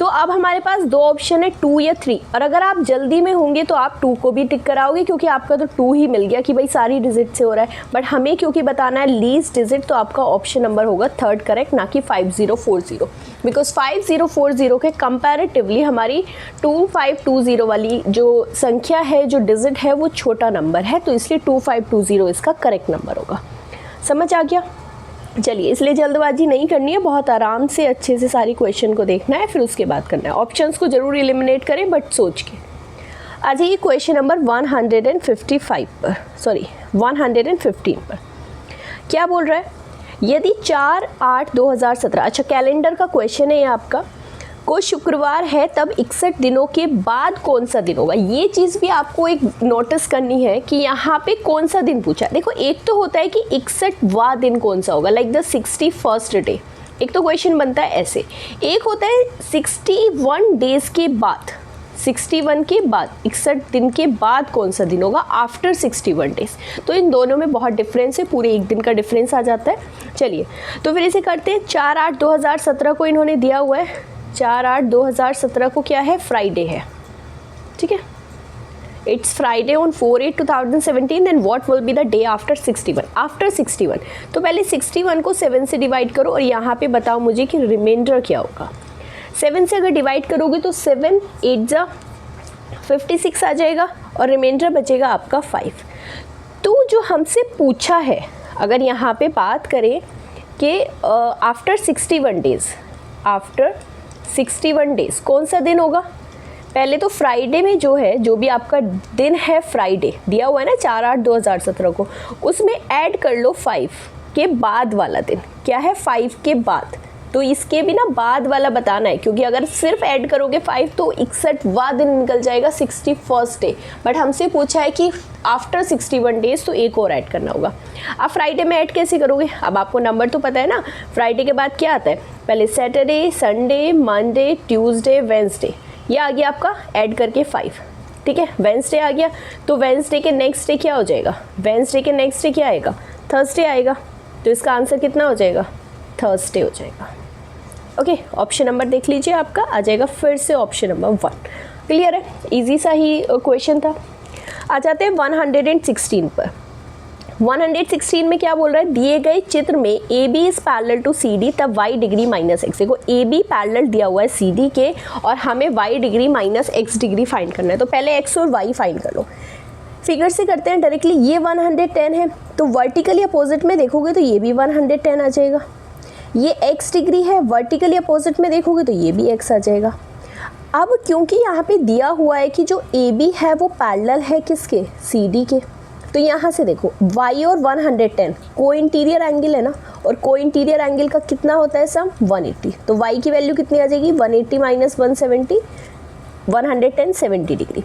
तो अब हमारे पास दो ऑप्शन है 2 या 3, और अगर आप जल्दी में होंगे तो आप 2 को भी टिक कराओगे क्योंकि आपका तो 2 ही मिल गया कि भाई सारी डिजिट से हो रहा है, बट हमें क्योंकि बताना है लीस्ट डिजिट, तो आपका ऑप्शन नंबर होगा 3rd करेक्ट, ना कि 5040, बिकॉज 5040 के कंपैरेटिवली हमारी 2520 वाली जो संख्या है, जो डिजिट है, वो छोटा नंबर है, तो इसलिए 2520 इसका करेक्ट नंबर होगा। समझ आ गया? चलिए, इसलिए जल्दबाजी नहीं करनी है, बहुत आराम से अच्छे से सारी क्वेश्चन को देखना है, फिर उसके बाद करना है। ऑप्शंस को जरूर एलिमिनेट करें बट सोच के। आ जाइए क्वेश्चन नंबर 155 पर, सॉरी 115 पर। क्या बोल रहा है? यदि 4/8/2017, अच्छा कैलेंडर का क्वेश्चन है ये आपका, को शुक्रवार है तब 61 दिनों के बाद कौन सा दिन होगा। ये चीज़ भी आपको एक नोटिस करनी है कि यहाँ पे कौन सा दिन पूछा है। देखो, एक तो होता है कि 61वां दिन कौन सा होगा, लाइक द 61st डे, एक तो क्वेश्चन बनता है ऐसे। एक होता है 61 डेज के बाद, 61 के बाद, 61 दिन के बाद कौन सा दिन होगा, आफ्टर 61 डेज। तो इन दोनों में बहुत डिफरेंस है, पूरे एक दिन का डिफरेंस आ जाता है। चलिए, तो फिर इसे करते हैं। 4/8/2017 को इन्होंने दिया हुआ है, 4/8/2017 को क्या है, फ्राइडे है, ठीक है। It's Friday on 4/8/2017, then what will be the day after 61, after 61। तो पहले 61 को 7 से डिवाइड करो और यहाँ पे बताओ मुझे कि रिमाइंडर क्या होगा। 7 से अगर डिवाइड करोगे तो 7 8 जा 56 आ जाएगा और रिमाइंडर बचेगा आपका 5। तो जो हमसे पूछा है, अगर यहाँ पे बात करें कि आफ्टर 61 डेज, आफ्टर 61 डेज कौन सा दिन होगा। पहले तो फ्राइडे में जो है, जो भी आपका दिन है फ्राइडे दिया हुआ है ना 4/8/2017 को, उसमें ऐड कर लो 5 के बाद वाला दिन। क्या है, 5 के बाद, तो इसके भी ना बाद वाला बताना है, क्योंकि अगर सिर्फ ऐड करोगे 5 तो 61वां दिन निकल जाएगा, 61st डे। बट हमसे पूछा है कि आफ्टर 61 डेज, तो एक और ऐड करना होगा। आप फ्राइडे में ऐड कैसे करोगे, अब आपको नंबर तो पता है ना, फ्राइडे के बाद क्या आता है, पहले Saturday, Sunday, Monday, Tuesday, Wednesday, ये आ गया आपका ऐड करके 5, ठीक है। वेंसडे आ गया, तो वेंसडे के नेक्स्ट डे क्या हो जाएगा, वेंसडे के नेक्स्ट डे क्या आएगा, थर्सडे आएगा। तो इसका आंसर कितना हो जाएगा, थर्सडे हो जाएगा। ओके, ऑप्शन नंबर देख लीजिए, आपका आ जाएगा फिर से ऑप्शन नंबर 1। क्लियर है, इजी सा ही क्वेश्चन था। आ जाते हैं 116 पर। 116 में क्या बोल रहा है, दिए गए चित्र में A B is parallel to C D, तब वाई डिग्री माइनस एक्स। देखो, ए बी पैरेलल दिया हुआ है सी डी के और हमें y degree minus x degree find करना है। तो पहले एक्स और वाई फाइंड कर लो। फिगर से करते हैं डायरेक्टली। ये 110 है, तो वर्टिकली अपोजिट में देखोगे तो ये भी 110 आ जाएगा। ये x डिग्री है, वर्टिकली अपोजिट में देखोगे तो ये भी x आ जाएगा। अब क्योंकि यहाँ पे दिया हुआ है कि जो AB है वो पैरेलल है किसके, CD के, तो यहाँ से देखो y और 110 को इंटीरियर एंगल है ना, और को इंटीरियर एंगल का कितना होता है सम, 180। तो y की वैल्यू कितनी आ जाएगी, 180 माइनस 170, 110 70 डिग्री।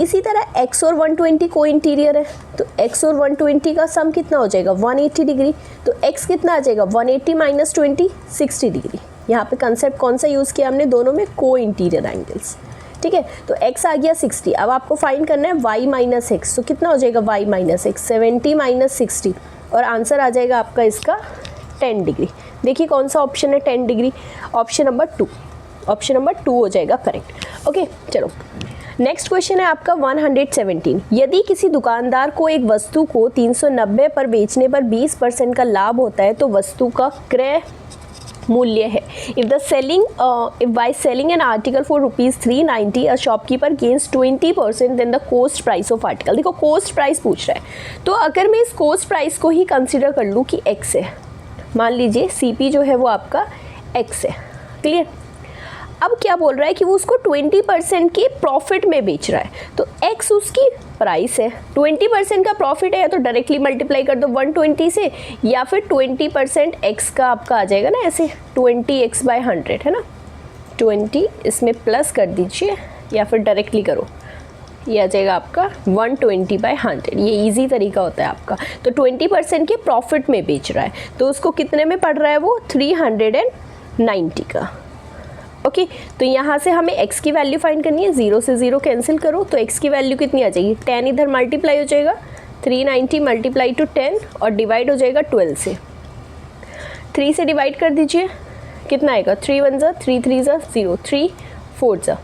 इसी तरह x और 120 को इंटीरियर है, तो x और 120 का सम कितना हो जाएगा, 180 डिग्री। तो x कितना आ जाएगा, 180 माइनस 20 60 डिग्री। यहाँ पे कंसेप्ट कौन सा यूज़ किया हमने, दोनों में को इंटीरियर एंगल्स, ठीक है। तो x आ गया 60। अब आपको फाइंड करना है y माइनस एक्स, तो कितना हो जाएगा y माइनस एक्स, 70 माइनस 60, और आंसर आ जाएगा आपका इसका 10 डिग्री। देखिए कौन सा ऑप्शन है 10 degree, option number 2, option number 2 हो जाएगा करेक्ट। ओके, चलो नेक्स्ट क्वेश्चन है आपका 117। यदि किसी दुकानदार को एक वस्तु को 390 पर बेचने पर 20% का लाभ होता है तो वस्तु का क्रय मूल्य है। If by selling an article for ₹390 a shopkeeper gains 20% then the cost price of article. देखो कॉस्ट प्राइस पूछ रहा है, तो अगर मैं इस कॉस्ट प्राइस को ही कंसिडर कर लूँ कि x है, मान लीजिए CP जो है वो आपका x है, क्लियर। अब क्या बोल रहा है कि वो उसको 20% के प्रॉफिट में बेच रहा है, तो x उसकी प्राइस है, 20% का प्रॉफिट है, तो डायरेक्टली मल्टीप्लाई कर दो 120 से, या फिर 20% x का आपका आ जाएगा ना ऐसे 20x/100 है ना, 20 इसमें प्लस कर दीजिए या फिर डायरेक्टली करो, ये आ जाएगा आपका 120/100। ये इजी तरीका होता है आपका। तो 20% के प्रॉफिट में बेच रहा है, तो उसको कितने में पड़ रहा है वो 390 का। ओके, तो यहाँ से हमें x की वैल्यू फाइंड करनी है, 0 से 0 कैंसिल करो, तो x की वैल्यू कितनी आ जाएगी, 10 इधर मल्टीप्लाई हो जाएगा, 390 मल्टीप्लाई टू 10 और डिवाइड हो जाएगा 12 से, 3 से डिवाइड कर दीजिए, कितना आएगा, 3 1 ज़ा 3 3 ज़ा 0, 3 4 ज़ा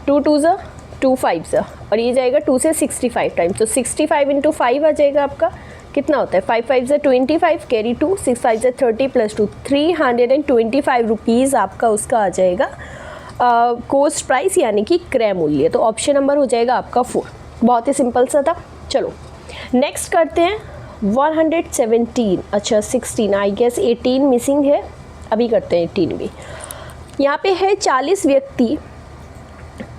2 2 ज़ा 2 5 ज़ा, और ये जाएगा 2 से 65 टाइम, तो 65 इंटू 5 आ जाएगा आपका, कितना होता है 5 5 ज़ा 25, कैरी 2, 6 5 ज़ा 30 प्लस 2, 325 रुपीज़ आपका उसका आ जाएगा कोस्ट प्राइस, यानी कि क्रय मूल्य। तो ऑप्शन नंबर हो जाएगा आपका 4। बहुत ही सिंपल सा था। चलो नेक्स्ट करते हैं 117, अच्छा 16, आई गेस 18 मिसिंग है, अभी करते हैं 18 भी। यहाँ पे है 40 व्यक्ति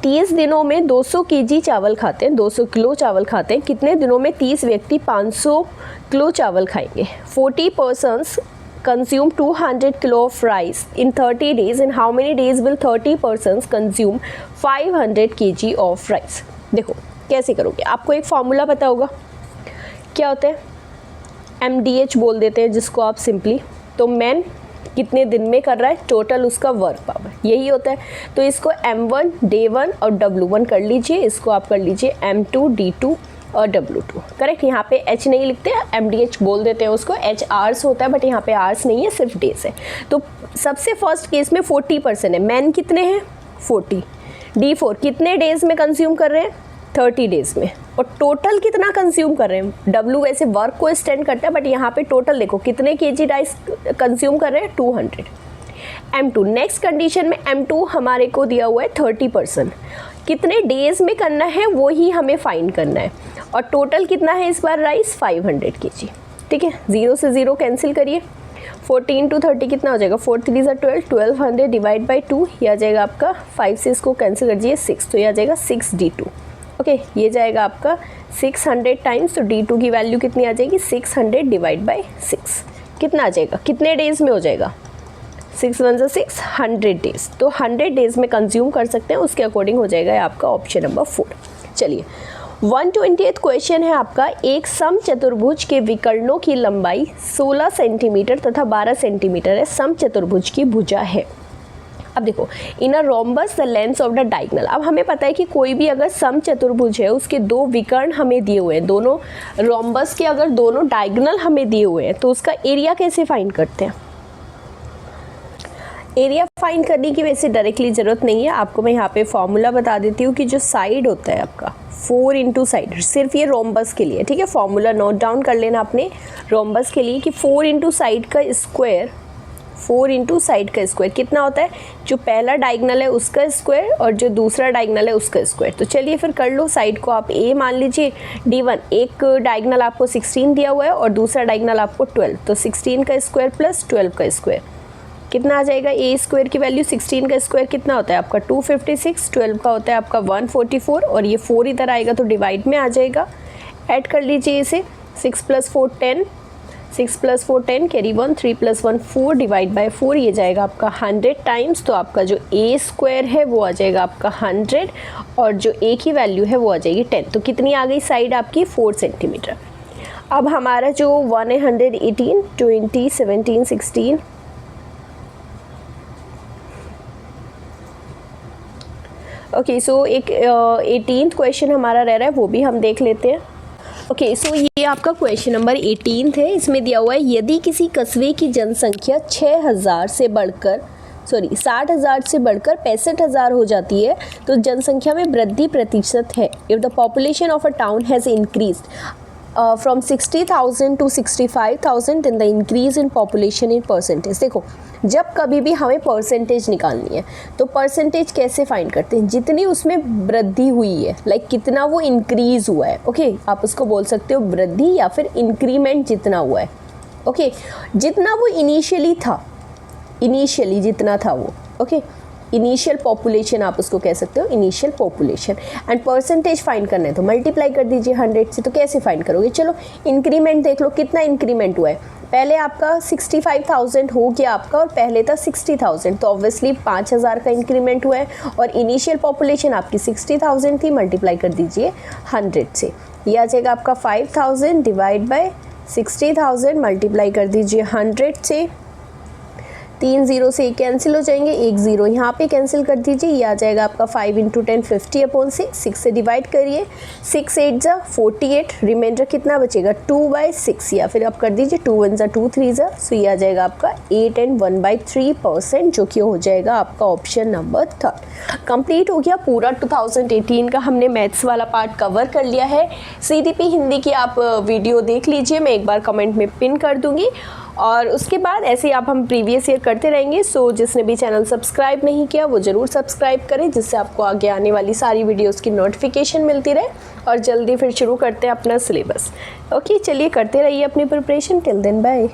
30 दिनों में 200 केजी चावल खाते हैं, 200 किलो चावल खाते हैं। कितने दिनों में 30 व्यक्ति 500 किलो चावल खाएंगे? 40 persons consume 200 kilo of rice in 30 days, and how many days will 30 persons consume 500 kg of rice? देखो कैसे करोगे, आपको एक फॉर्मूला पता होगा, क्या होता है, MDH बोल देते हैं जिसको आप सिंपली, तो मैन कितने दिन में कर रहा है, टोटल उसका वर्क पावर, यही होता है। तो इसको M1 Day1 और W1 कर लीजिए, इसको आप कर लीजिए M2 D2 और W2, करेक्ट। यहाँ पे H नहीं लिखते हैं, MDH बोल देते हैं उसको, H आवर्स होता है, बट यहाँ पे आवर्स नहीं है, सिर्फ डेज है। तो सबसे फर्स्ट केस में 40% है, मैन कितने हैं 40, D4 कितने डेज में कंज्यूम कर रहे हैं 30 डेज में, और टोटल कितना कंज्यूम कर रहे हैं, W वैसे वर्क को एक्सटेंड करता है, बट यहाँ पे टोटल देखो कितने केजी राइस कंज्यूम कर रहे हैं 200। M2 नेक्स्ट कंडीशन में M2 हमारे को दिया हुआ है 30%, कितने डेज में करना है वो ही हमें फाइंड करना है, और टोटल कितना है इस बार राइस 500 केजी, ठीक है। 0 से 0 कैंसिल करिए, 14 to 30 कितना हो जाएगा, 4 3 ज़ा 12, 1200 डिवाइड बाई 2, यह आ जाएगा आपका 5 से इसको कैंसिल कर दीजिए 6, तो यह आ जाएगा 6 D2, ओके। ये जाएगा आपका 600 टाइम्स, तो D2 की वैल्यू कितनी आ जाएगी 600 डिवाइड बाई 6, कितना आ जाएगा, कितने डेज में हो जाएगा 6 1 ज़ा 6, 100 डेज, तो 100 डेज में कंज्यूम कर सकते हैं, उसके अकॉर्डिंग हो जाएगा आपका ऑप्शन नंबर 4। चलिए 120th क्वेश्चन है आपका, एक समचतुर्भुज के विकर्णों की लंबाई 16 सेंटीमीटर तथा 12 सेंटीमीटर है, समचतुर्भुज की भुजा है। अब देखो, in a rhombus the length of the diagonal, अब हमें पता है कि कोई भी अगर समचतुर्भुज है उसके दो विकर्ण हमें दिए हुए हैं, दोनों रोम्बस के अगर दोनों डायगोनल हमें दिए हुए हैं, तो उसका एरिया कैसे फाइंड करते हैं। एरिया फाइंड करने की वैसे डायरेक्टली ज़रूरत नहीं है, आपको मैं यहाँ पे फॉर्मूला बता देती हूँ कि जो साइड होता है आपका 4 इंटू साइड, सिर्फ ये रोम्बस के लिए, ठीक है। फॉर्मूला नोट डाउन कर लेना अपने रोम्बस के लिए कि 4 इंटू साइड का स्क्वायर, 4 इंटू साइड का स्क्वायर कितना होता है, जो पहला डायगोनल है उसका स्क्वायर और जो दूसरा डायगोनल है उसका स्क्वायर। तो चलिए फिर कर लो, साइड को आप A मान लीजिए, D1 एक डायगोनल आपको 16 दिया हुआ है और दूसरा डायगोनल आपको 12, तो 16 का स्क्वायर प्लस 12 का स्क्वायर कितना आ जाएगा, A स्क्वायर की वैल्यू 16 का स्क्वायर कितना होता है आपका 256, 12 का होता है आपका 144, और ये 4 इधर आएगा तो डिवाइड में आ जाएगा। ऐड कर लीजिए इसे, 6 + 4 10, 6 + 4 10, कैरी 1, 3 + 1 4 डिवाइड बाय 4, ये जाएगा आपका 100 टाइम्स, तो आपका जो A स्क्वायर है वो आ जाएगा आपका 100, और जो A की वैल्यू है वो आ जाएगी 10, तो कितनी आ गई साइड आपकी 4 सेंटीमीटर। अब हमारा जो 118, 20, 17, 16, ओके, सो एक 18th क्वेश्चन हमारा रह रहा है, वो भी हम देख लेते हैं। ओके, सो ये आपका क्वेश्चन नंबर 18 है। इसमें दिया हुआ है, यदि किसी कस्बे की जनसंख्या 60,000 से बढ़कर 60,000 से बढ़कर 65,000 हो जाती है तो जनसंख्या में वृद्धि प्रतिशत है। If the population of a town has increased from 60,000 to 65,000 in the increase in population in percentage. देखो, जब कभी भी हमें परसेंटेज निकालनी है तो परसेंटेज कैसे फाइंड करते हैं, जितनी उसमें वृद्धि हुई है, लाइक कितना वो इंक्रीज हुआ है, ओके आप उसको बोल सकते हो वृद्धि या फिर इंक्रीमेंट जितना हुआ है, ओके जितना वो इनिशियली था, इनिशियली जितना था वो, ओके इनिशियल पॉपुलेशन आप उसको कह सकते हो, initial population. And percentage find करना है तो मल्टीप्लाई कर दीजिए 100 से। तो कैसे फाइंड करोगे, चलो इंक्रीमेंट देख लो, कितना इंक्रीमेंट हुआ है। पहले आपका 65,000 हो गया आपका, और पहले था 60,000, तो ऑब्वियसली 5,000 का इंक्रीमेंट हुआ है, और इनिशियल पॉपुलेशन आपकी 60,000 थी, मल्टीप्लाई कर दीजिए 100 से, ये आ जाएगा आपका 5,000 डिवाइड बाय 60,000, मल्टीप्लाई कर दीजिए 100 से, 3 0 से कैंसिल हो जाएंगे, 1 0 यहाँ पे कैंसिल कर दीजिए, ये आ जाएगा आपका 5 × 10 50/6। 6 से डिवाइड करिए, 6 8 ज़ा 48, रिमाइंडर कितना बचेगा 2/6, या फिर आप कर दीजिए 2 1 ज़ा 2 3 ज़ा, सो ये आ जाएगा आपका 8 and 1/3%, जो कि हो जाएगा आपका ऑप्शन नंबर 3। कंप्लीट हो गया पूरा 2018 का, हमने मैथ्स वाला पार्ट कवर कर लिया है। CDP हिंदी की आप वीडियो देख लीजिए, मैं एक बार कमेंट में पिन कर दूंगी, और उसके बाद ऐसे ही आप हम प्रीवियस ईयर करते रहेंगे। सो जिसने भी चैनल सब्सक्राइब नहीं किया वो ज़रूर सब्सक्राइब करें, जिससे आपको आगे आने वाली सारी वीडियोस की नोटिफिकेशन मिलती रहे। और जल्दी फिर शुरू करते हैं अपना सिलेबस। ओके, चलिए करते रहिए अपनी प्रिपरेशन। Till then bye.